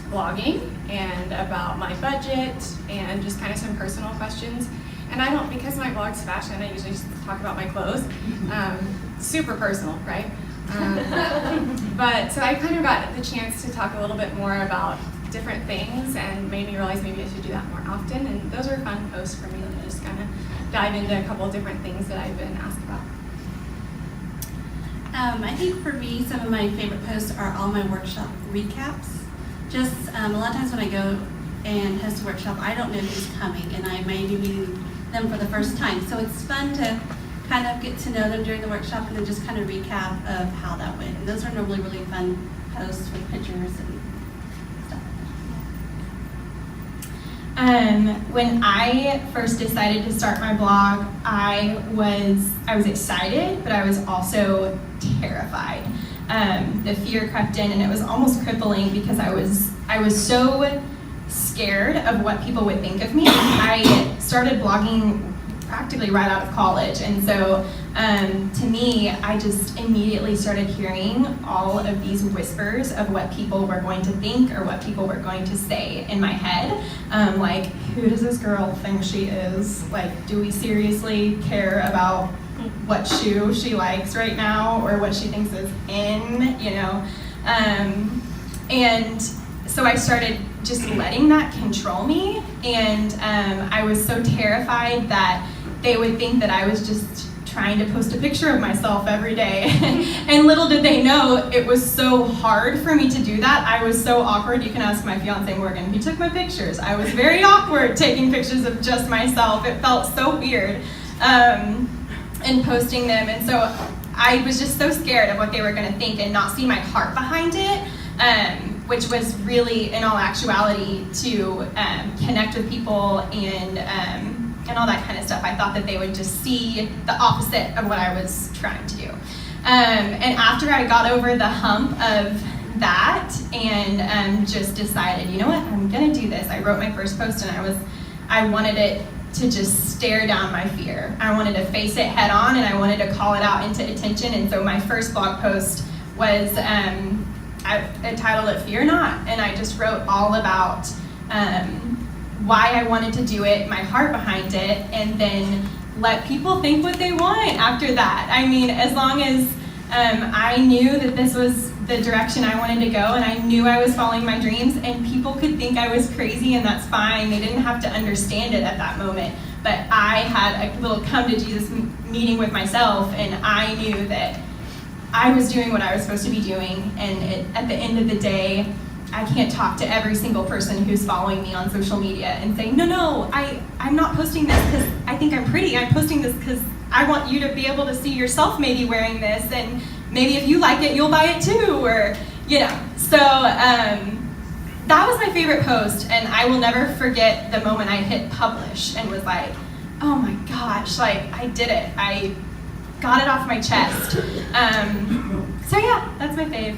blogging and about my budget and just kind of some personal questions. And I don't, because my blog's fashion, I usually just talk about my clothes. Super personal, right? But so I kind of got the chance to talk a little bit more about different things and made me realize maybe I should do that more often. And those are fun posts for me to just kind of dive into a couple of different things that I've been asked about. I think for me, some of my favorite posts are all my workshop recaps. Just a lot of times when I go and host a workshop, I don't know who's coming, and I may be meeting them for the first time. So it's fun to kind of get to know them during the workshop and then just kind of recap of how that went. And those are normally really fun posts with pictures and stuff. When I first decided to start my blog, I was excited, but I was also terrified. The fear crept in, and it was almost crippling because I was so scared of what people would think of me. I started blogging practically right out of college, and so to me, I just immediately started hearing all of these whispers of what people were going to think or what people were going to say in my head. Like, who does this girl think she is? Like, do we seriously care about what shoe she likes right now or what she thinks is in, you know? And so I started just letting that control me, and I was so terrified that they would think that I was just trying to post a picture of myself every day. And little did they know, it was so hard for me to do that. I was so awkward. You can ask my fiance Morgan. He took my pictures. I was very awkward taking pictures of just myself. It felt so weird and posting them. And so I was just so scared of what they were going to think and not see my heart behind it, which was really, in all actuality, to connect with people and all that kind of stuff. I thought that they would just see the opposite of what I was trying to do. And after I got over the hump of that and just decided, you know what, I'm gonna do this. I wrote my first post, and I wanted it to just stare down my fear. I wanted to face it head on, and I wanted to call it out into attention. And so my first blog post was I titled it Fear Not, and I just wrote all about why I wanted to do it, my heart behind it, and then let people think what they want after that. I mean, as long as I knew that this was the direction I wanted to go, and I knew I was following my dreams, and people could think I was crazy, and that's fine. They didn't have to understand it at that moment. But I had a little come to Jesus meeting with myself, and I knew that I was doing what I was supposed to be doing, and at the end of the day, I can't talk to every single person who's following me on social media and say, no, I'm not posting this because I think I'm pretty. I'm posting this because I want you to be able to see yourself maybe wearing this, and maybe if you like it, you'll buy it too, or, you know. So that was my favorite post, and I will never forget the moment I hit publish and was like, oh my gosh, like, I did it. I got it off my chest. So yeah, that's my fave.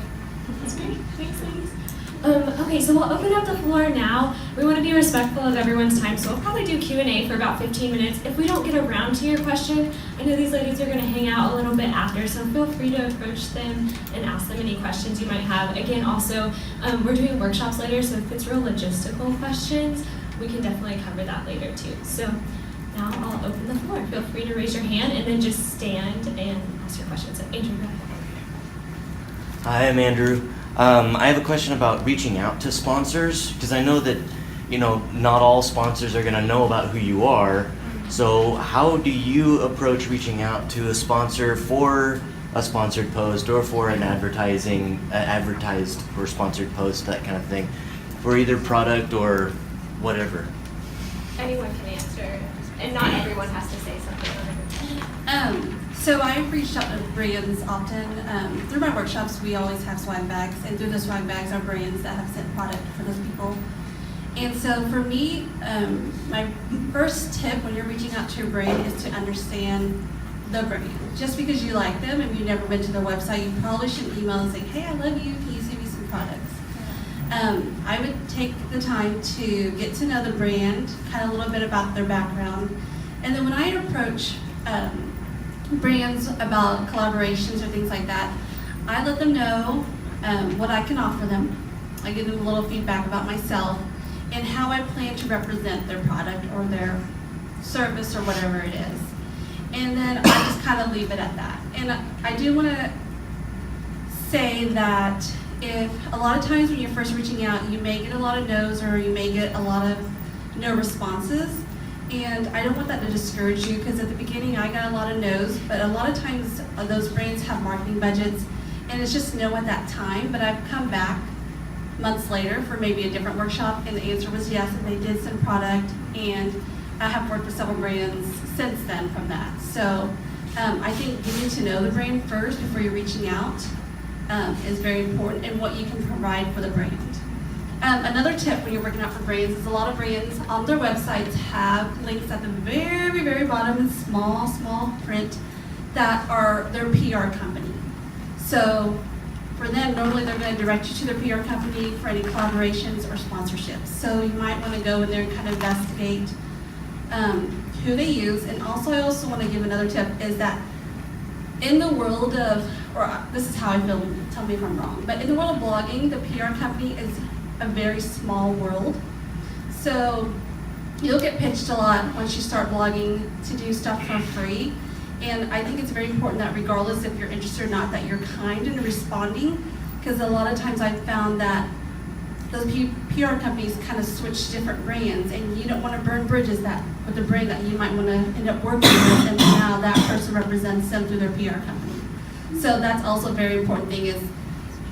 That's great. Thanks, ladies. Okay, so we'll open up the floor now. We want to be respectful of everyone's time, so we'll probably do Q&A for about 15 minutes. If we don't get around to your question, I know these ladies are going to hang out a little bit after, so feel free to approach them and ask them any questions you might have. Again, also, we're doing workshops later, so if it's real logistical questions, we can definitely cover that later too. So now I'll open the floor. Feel free to raise your hand and then just stand and ask your question. So Andrew, go ahead. Hi, I'm Andrew. I have a question about reaching out to sponsors, because I know that, not all sponsors are going to know about who you are. So how do you approach reaching out to a sponsor for a sponsored post or for an advertised or sponsored post, that kind of thing, for either product or whatever? Anyone can answer, and not everyone has to say something. So I've reached out to brands often. Through my workshops, we always have swag bags, and through the swag bags are brands that have sent product for those people. And so for me, my first tip when you're reaching out to your brand is to understand the brand. Just because you like them and you've never been to their website, you probably should email and say, hey, I love you, can you send me some products. I would take the time to get to know the brand, kind of a little bit about their background, and then when I approach brands about collaborations or things like that, I let them know what I can offer them. I give them a little feedback about myself and how I plan to represent their product or their service or whatever it is. And then I just kind of leave it at that. And I do want to say that if a lot of times when you're first reaching out, you may get a lot of no's or you may get a lot of no responses. And I don't want that to discourage you, because at the beginning I got a lot of no's, but a lot of times those brands have marketing budgets and it's just no at that time. But I've come back months later for maybe a different workshop and the answer was yes, and they did send product, and I have worked with several brands since then from that. So I think getting to know the brand first before you're reaching out is very important, and what you can provide for the brand. Another tip when you're working out for brands is a lot of brands on their websites have links at the very, very bottom in small print that are their PR company. So for them, normally they're going to direct you to their PR company for any collaborations or sponsorships. So you might want to go in there and kind of investigate who they use. And also, I also want to give another tip is that in the world of, or this is how I feel, tell me if I'm wrong, but in the world of blogging, the PR company is a very small world. So you'll get pitched a lot once you start blogging to do stuff for free. And I think it's very important that regardless if you're interested or not, that you're kind in responding, because a lot of times I've found that those PR companies kind of switch different brands, and you don't want to burn bridges with the brand that you might want to end up working with, and now that person represents them through their PR company. So that's also a very important thing is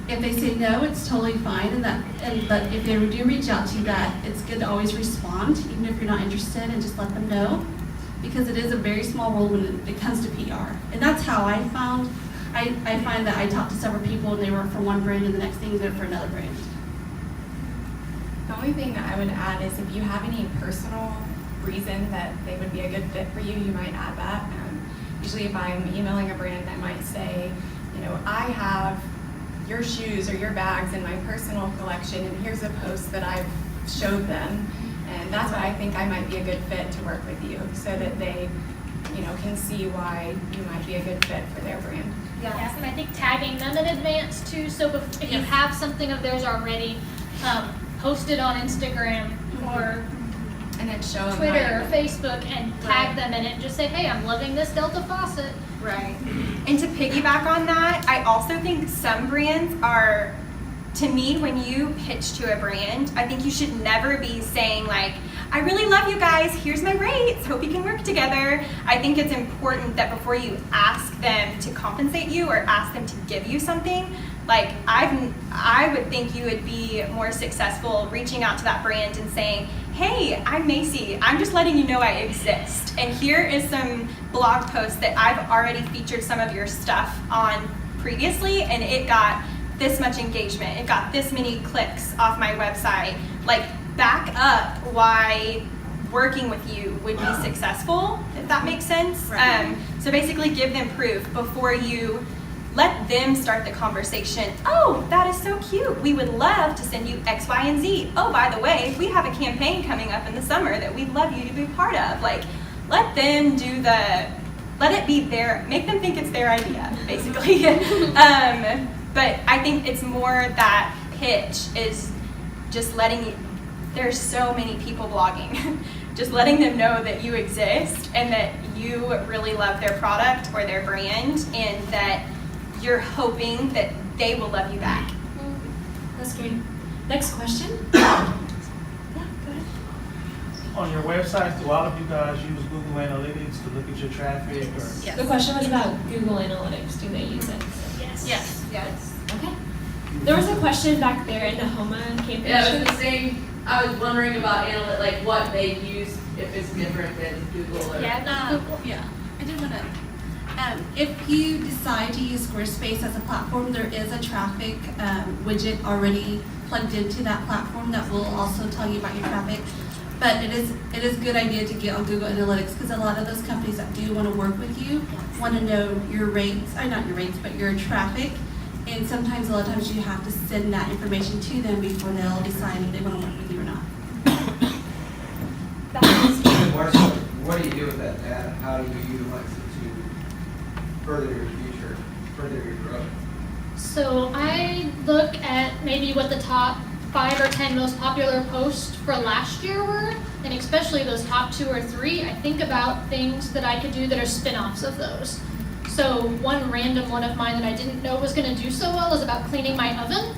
if they say no, it's totally fine, but if they do reach out to you, that it's good to always respond, even if you're not interested, and just let them know, because it is a very small world when it comes to PR. And that's how I find that I talk to several people and they work for one brand and the next thing they're for another brand. The only thing that I would add is if you have any personal reason that they would be a good fit for you, you might add that. Usually if I'm emailing a brand, I might say, I have your shoes or your bags in my personal collection, and here's a post that I've showed them, and that's why I think I might be a good fit to work with you, so that they, can see why you might be a good fit for their brand. Yes, and I think tagging them in advance too, so if you have something of theirs already, post it on Instagram or And then show them Twitter or Facebook and tag them in it and just say, hey, I'm loving this Delta faucet. Right. And to piggyback on that, I also think some brands are, to me, when you pitch to a brand, I think you should never be saying like, I really love you guys, here's my rates, hope you can work together. I think it's important that before you ask them to compensate you or ask them to give you something, like I would think you would be more successful reaching out to that brand and saying, hey, I'm Macey, I'm just letting you know I exist. And here is some blog posts that I've already featured some of your stuff on previously, and it got this much engagement, it got this many clicks off my website. Like, back up why working with you would be successful, if that makes sense. Right. So basically give them proof before you let them start the conversation. Oh, that is so cute. We would love to send you X, Y, and Z. Oh, by the way, we have a campaign coming up in the summer that we'd love you to be part of. Like, let them do let it be make them think it's their idea, basically. But I think it's more that pitch is just there's so many people blogging, just letting them know that you exist and that you really love their product or their brand, and that you're hoping that they will love you back. That's great. Next question. Yeah, go ahead. On your websites, do a lot of you guys use Google Analytics to look at your traffic? Or? Yes. The question was about Google Analytics. Do they use it? Yes. Yes. Okay. There was a question back there in the Homa campus. Yeah, it was the same. I was wondering about like what they use, if it's different than Google or. Yeah, I did want to. If you decide to use Squarespace as a platform, there is a traffic widget already plugged into that platform that will also tell you about your traffic. But it is a good idea to get on Google Analytics, because a lot of those companies that do want to work with you want to know your rates, not your rates, but your traffic. And sometimes, a lot of times, you have to send that information to them before they'll decide if they want to work with you or not. What do you do with that data? How do you utilize it to further your future, further your growth? So I look at maybe what the top 5 or 10 most popular posts for last year were, and especially those top 2 or 3, I think about things that I could do that are spin-offs of those. So one random one of mine that I didn't know was going to do so well is about cleaning my oven.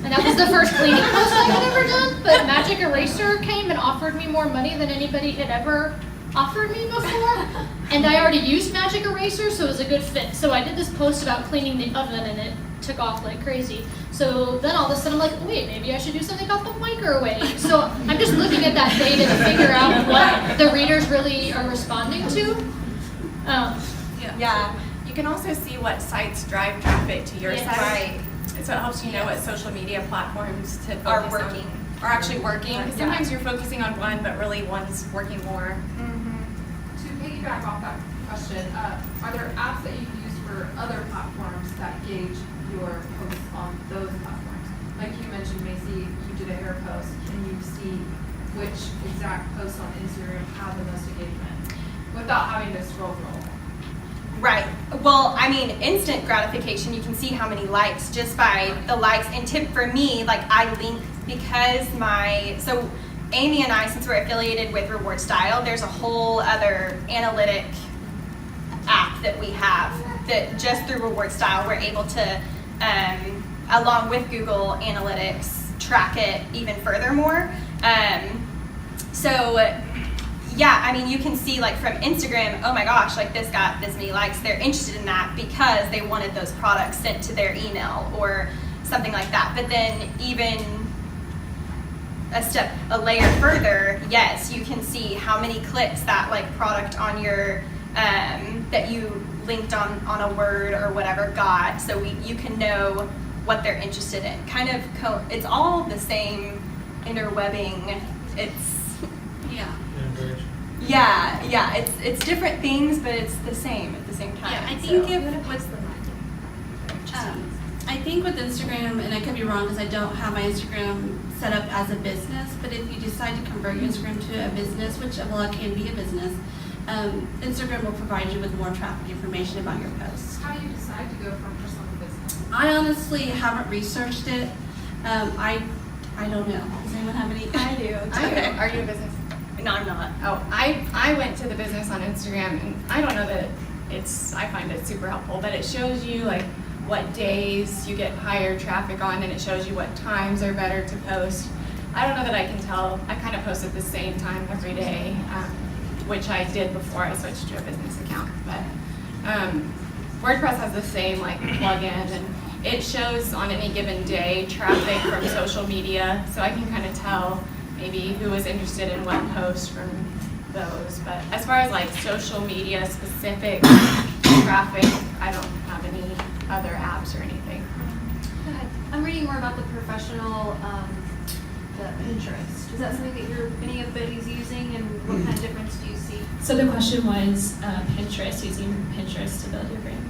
And that was the first cleaning post I had ever done, but Magic Eraser came and offered me more money than anybody had ever offered me before. And I already used Magic Eraser, so it was a good fit. So I did this post about cleaning the oven and it took off like crazy. So then all of a sudden I'm like, wait, maybe I should do something about the microwave. So I'm just looking at that data to figure out what the readers really are responding to. Yeah. You can also see what sites drive traffic to your site. Right. And so it helps you know what social media platforms to Are focus working. on. Are actually working. Because sometimes you're focusing on one, but really one's working more. To piggyback off that question, are there apps that you use for other platforms that gauge your posts on those platforms? Like you mentioned, Macey, you did a hair post. Can you see which exact posts on Instagram have the most engagement without having to scroll through all? Right. Well, I mean, instant gratification, you can see how many likes just by the likes. And tip for me, like I link because so Amy and I, since we're affiliated with Reward Style, there's a whole other analytic app that we have that just through Reward Style, we're able to, along with Google Analytics, track it even furthermore. Yeah, I mean, you can see like from Instagram, oh my gosh, like this got this many likes. They're interested in that because they wanted those products sent to their email or something like that. But then even a layer further, yes, you can see how many clicks that like product on your, that you linked on a word or whatever got. So you can know what they're interested in. It's all the same interwebbing. Yeah, it's different things, but it's the same at the same time. Yeah, I think with Instagram, and I could be wrong because I don't have my Instagram set up as a business, but if you decide to convert your Instagram to a business, which a blog can be a business, Instagram will provide you with more traffic information about your posts. How do you decide to go from personal to business? I honestly haven't researched it. I don't know. Does anyone have any? I do. Are you a business? No, I'm not. Oh, I went to the business on Instagram, and I don't know that I find it super helpful, but it shows you like what days you get higher traffic on, and it shows you what times are better to post. I don't know that I can tell. I kind of post at the same time every day, which I did before I switched to a business account. But WordPress has the same like plugin, and it shows on any given day traffic from social media, so I can kind of tell maybe who was interested in what post from those. But as far as like social media specific traffic, I don't have any other apps or anything. Go ahead. I'm reading more about the professional, the Pinterest. Is that something that anybody's using, and what kind of difference do you see? So the question was Pinterest, using Pinterest to build your brand.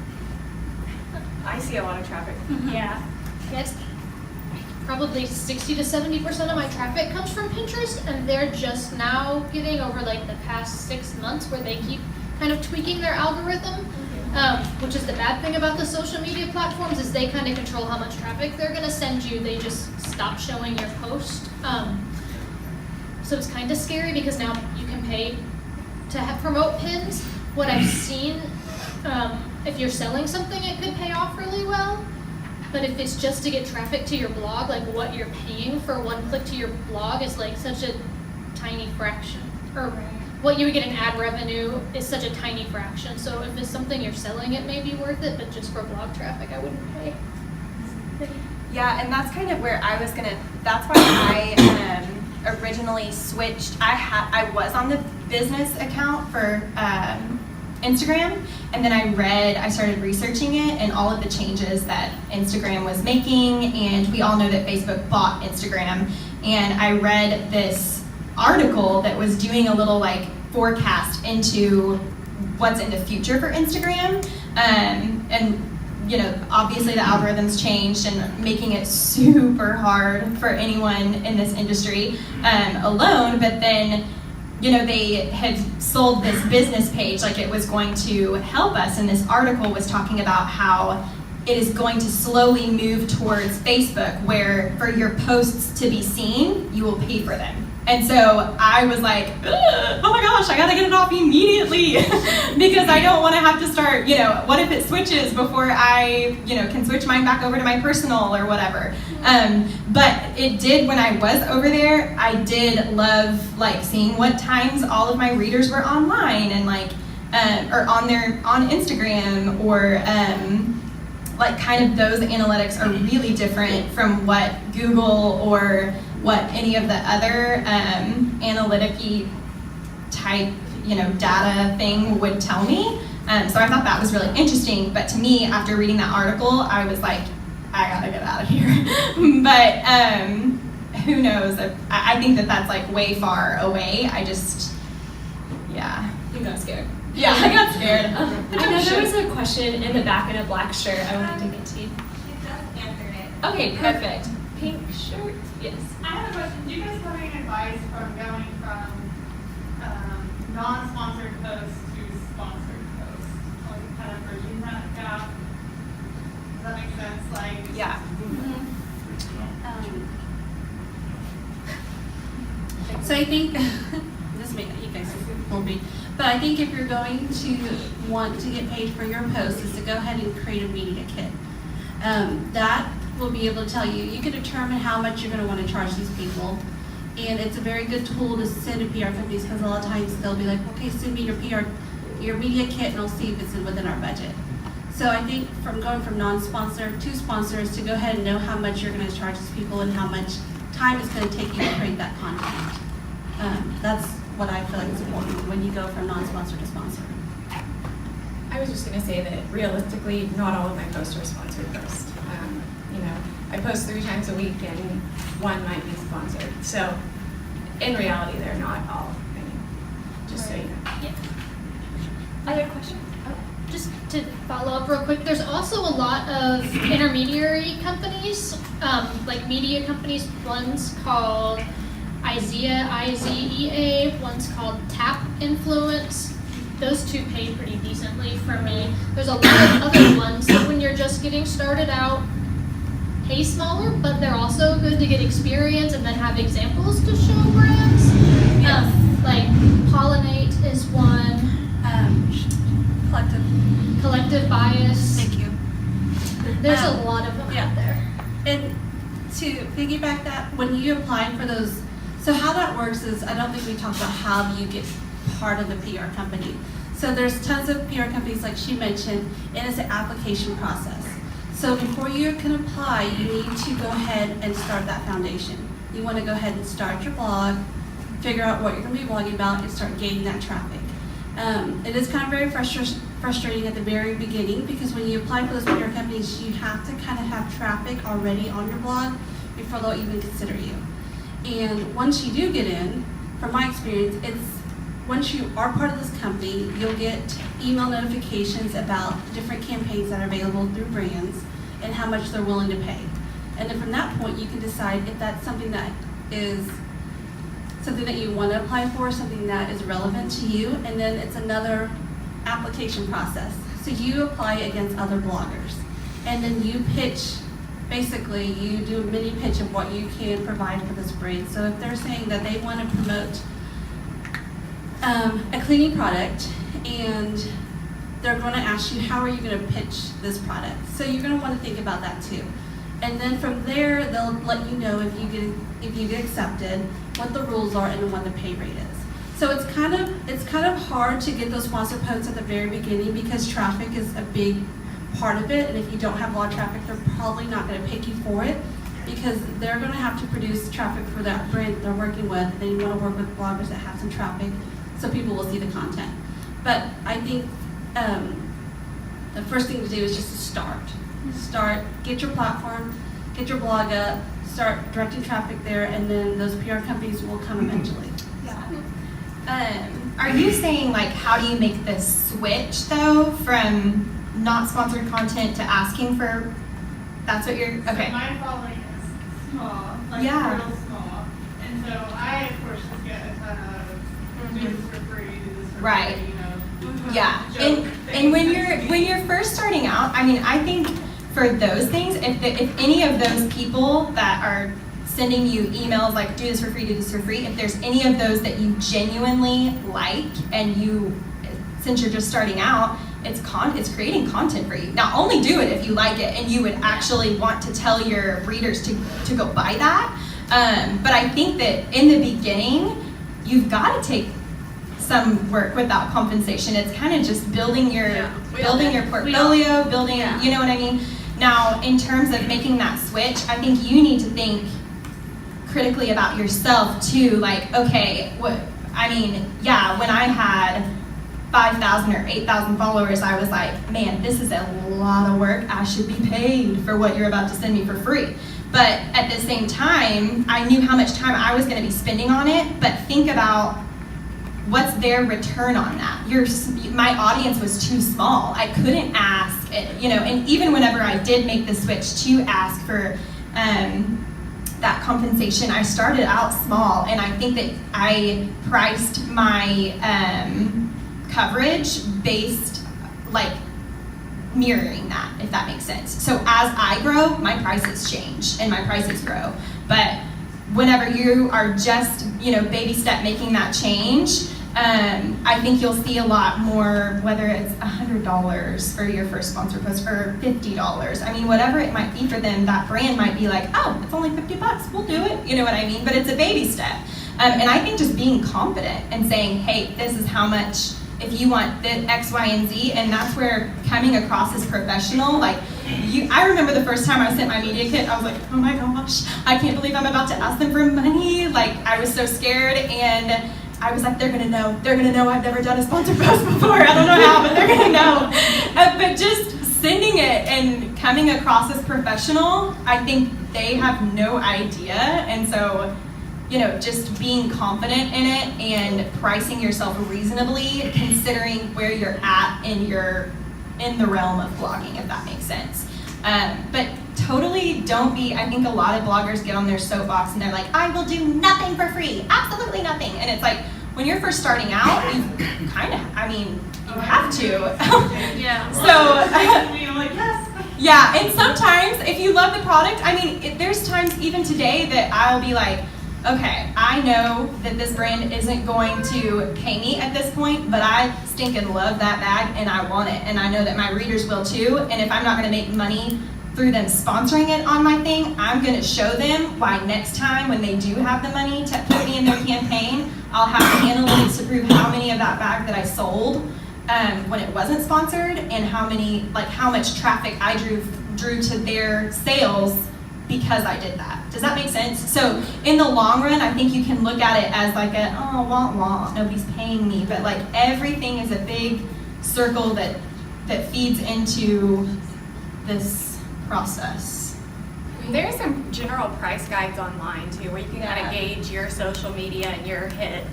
I see a lot of traffic. Yeah. Yes. Probably 60 to 70% of my traffic comes from Pinterest, and they're just now getting over like the past 6 months where they keep kind of tweaking their algorithm, which is the bad thing about the social media platforms is they kind of control how much traffic they're going to send you. They just stop showing your post. So it's kind of scary because now you can pay to promote pins. What I've seen, if you're selling something, it could pay off really well. But if it's just to get traffic to your blog, like what you're paying for one click to your blog is like such a tiny fraction. Or what you would get in ad revenue is such a tiny fraction. So if it's something you're selling, it may be worth it, but just for blog traffic, I wouldn't pay. Yeah, and that's kind of where I was that's why I originally switched. I was on the business account for Instagram, and then I started researching it and all of the changes that Instagram was making, and we all know that Facebook bought Instagram, and I read this article that was doing a little like forecast into what's in the future for Instagram, and obviously the algorithms changed and making it super hard for anyone in this industry alone, but then, they had sold this business page like it was going to help us, and this article was talking about how it is going to slowly move towards Facebook, where for your posts to be seen, you will pay for them. And so I was like, oh my gosh, I gotta get it off immediately because I don't wanna have to start, what if it switches before I, can switch mine back over to my personal or whatever. But it did, when I was over there, I did love seeing what times all of my readers were online and or on Instagram or kind of those analytics are really different from what Google or what any of the other analytic-y type, data thing would tell me. So I thought that was really interesting. But to me, after reading that article, I was like, I gotta get out of here. But who knows? I think that's way far away. You got scared. Yeah, I got scared. I know there was a question in the back in a black shirt I wanted to get to. She just answered it. Okay, perfect. Pink shirt? Yes. I have a question. Do you guys have any advice from going from non-sponsored posts to sponsored posts? Kind of bridging that gap? Does that make sense? Yeah. So I think, you guys will be, but I think if you're going to want to get paid for your posts is to go ahead and create a media kit. That will be able to tell you, you can determine how much you're going to want to charge these people. And it's a very good tool to send to PR companies because a lot of times they'll be like, okay, send me your media kit and I'll see if it's within our budget. So I think from going from non-sponsor to sponsor is to go ahead and know how much you're going to charge these people and how much time it's going to take you to create that content. That's what I feel like is important when you go from non-sponsor to sponsor. I was just going to say that realistically, not all of my posts are sponsored posts. I post 3 times a week and one might be sponsored. So in reality, they're not all. Just so you know. Yeah. Other question? Just to follow up real quick, there's also a lot of intermediary companies, like media companies. One's called IZEA, I-Z-E-A. One's called Tap Influence. Those two pay pretty decently for me. There's a lot of other ones that when you're just getting started out, pay smaller, but they're also good to get experience and then have examples to show brands. Yes. Like Pollinate is one. Collective Bias. Thank you. There's a lot of them out there. And to piggyback that, when you apply for those, so how that works is, I don't think we talked about how you get part of the PR company. So there's tons of PR companies like she mentioned, and it's an application process. So before you can apply, you need to go ahead and start that foundation. You want to go ahead and start your blog, figure out what you're going to be blogging about, and start gaining that traffic. It is kind of very frustrating at the very beginning because when you apply for those PR companies, you have to kind of have traffic already on your blog before they'll even consider you. And once you do get in, from my experience, once you are part of this company, you'll get email notifications about different campaigns that are available through brands and how much they're willing to pay. And then from that point, you can decide if that's something that is something that you want to apply for, something that is relevant to you, and then it's another application process. So you apply against other bloggers, and then you pitch, basically you do a mini pitch of what you can provide for this brand. So if they're saying that they want to promote a cleaning product, and they're going to ask you, how are you going to pitch this product? So you're going to want to think about that too. And then from there, they'll let you know if you get accepted, what the rules are, and what the pay rate is. So it's kind of hard to get those sponsor posts at the very beginning because traffic is a big part of it. And if you don't have a lot of traffic, they're probably not going to pick you for it because they're going to have to produce traffic for that brand that they're working with. And you want to work with bloggers that have some traffic so people will see the content. But I think the first thing to do is just to start, get your platform, get your blog up, start directing traffic there, and then those PR companies will come eventually. Are you saying how do you make this switch though from not sponsored content to asking for, that's what you're, okay. So my following is small, like Yeah. real small. And so I, of course, just get a ton of do this for free, do this for Right. free, you know. Yeah, joke and when things. you're first starting out, I mean, I think for those things, if any of those people that are sending you emails like do this for free, if there's any of those that you genuinely like, and you, since you're just starting out, it's creating content for you. Now, only do it if you like it and you would actually want to tell your readers to go buy that. But I think that in the beginning, you've got to take some work without compensation. It's kind of just building your portfolio, building, you know what I mean? Now, in terms of making that switch, I think you need to think critically about yourself too. Like, okay, when I had 5,000 or 8,000 followers, I was like, man, this is a lot of work. I should be paid for what you're about to send me for free. But at the same time, I knew how much time I was going to be spending on it. But think about what's their return on that. My audience was too small. I couldn't ask, and even whenever I did make the switch to ask for that compensation, I started out small, and I think that I priced my coverage based, like, mirroring that, if that makes sense. So as I grow, my prices change and my prices grow. But whenever you are just, baby step making that change, I think you'll see a lot more, whether it's $100 for your first sponsor post or $50. I mean, whatever it might be for them, that brand might be like, oh, it's only $50, we'll do it. You know what I mean? But it's a baby step. And I think just being confident and saying, hey, this is how much, if you want the X, Y, and Z, and that's where coming across as professional, like, I remember the first time I sent my media kit, I was like, oh my gosh, I can't believe I'm about to ask them for money. Like, I was so scared, and I was like, they're gonna know I've never done a sponsored post before. I don't know how, but they're gonna know. But just sending it and coming across as professional, I think they have no idea. And so, just being confident in it and pricing yourself reasonably, considering where you're at in the realm of blogging, if that makes sense. But totally don't be, I think a lot of bloggers get on their soapbox and they're like, I will do nothing for free, absolutely nothing. And it's like, when you're first starting out, you have to. Yeah. So, like, yes. Yeah, and sometimes if you love the product, there's times even today that I'll be like, okay, I know that this brand isn't going to pay me at this point, but I stinking love that bag and I want it. And I know that my readers will too. And if I'm not going to make money through them sponsoring it on my thing, I'm going to show them why next time when they do have the money to put me in their campaign, I'll have the analytics to prove how many of that bag that I sold when it wasn't sponsored, and how much traffic I drew to their sales because I did that. Does that make sense? So in the long run, I think you can look at it as like nobody's paying me, but like everything is a big circle that feeds into this process. There's some general price guides online too, where you can kind of gauge your social media and your hits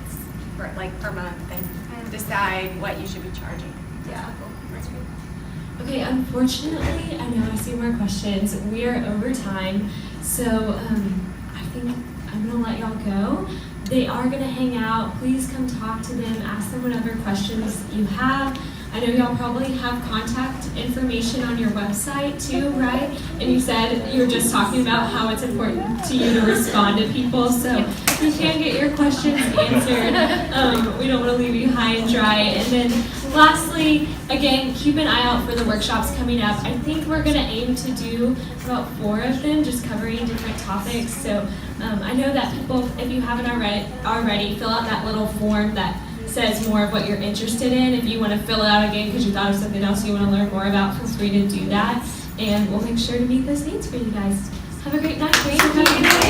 per month and decide what you should be charging. Yeah. Okay, unfortunately, I know I see more questions. We are over time, so I think I'm gonna let y'all go. They are gonna hang out. Please come talk to them, ask them whatever questions you have. I know y'all probably have contact information on your website too, right? And you said you were just talking about how it's important to you to respond to people, so you can get your questions answered. We don't want to leave you high and dry. And then lastly, again, keep an eye out for the workshops coming up. I think we're going to aim to do about 4 of them, just covering different topics. So I know that people, if you haven't already, fill out that little form that says more of what you're interested in. If you want to fill it out again because you thought of something else you want to learn more about, feel free to do that. And we'll make sure to meet those needs for you guys. Have a great night. Thanks for coming.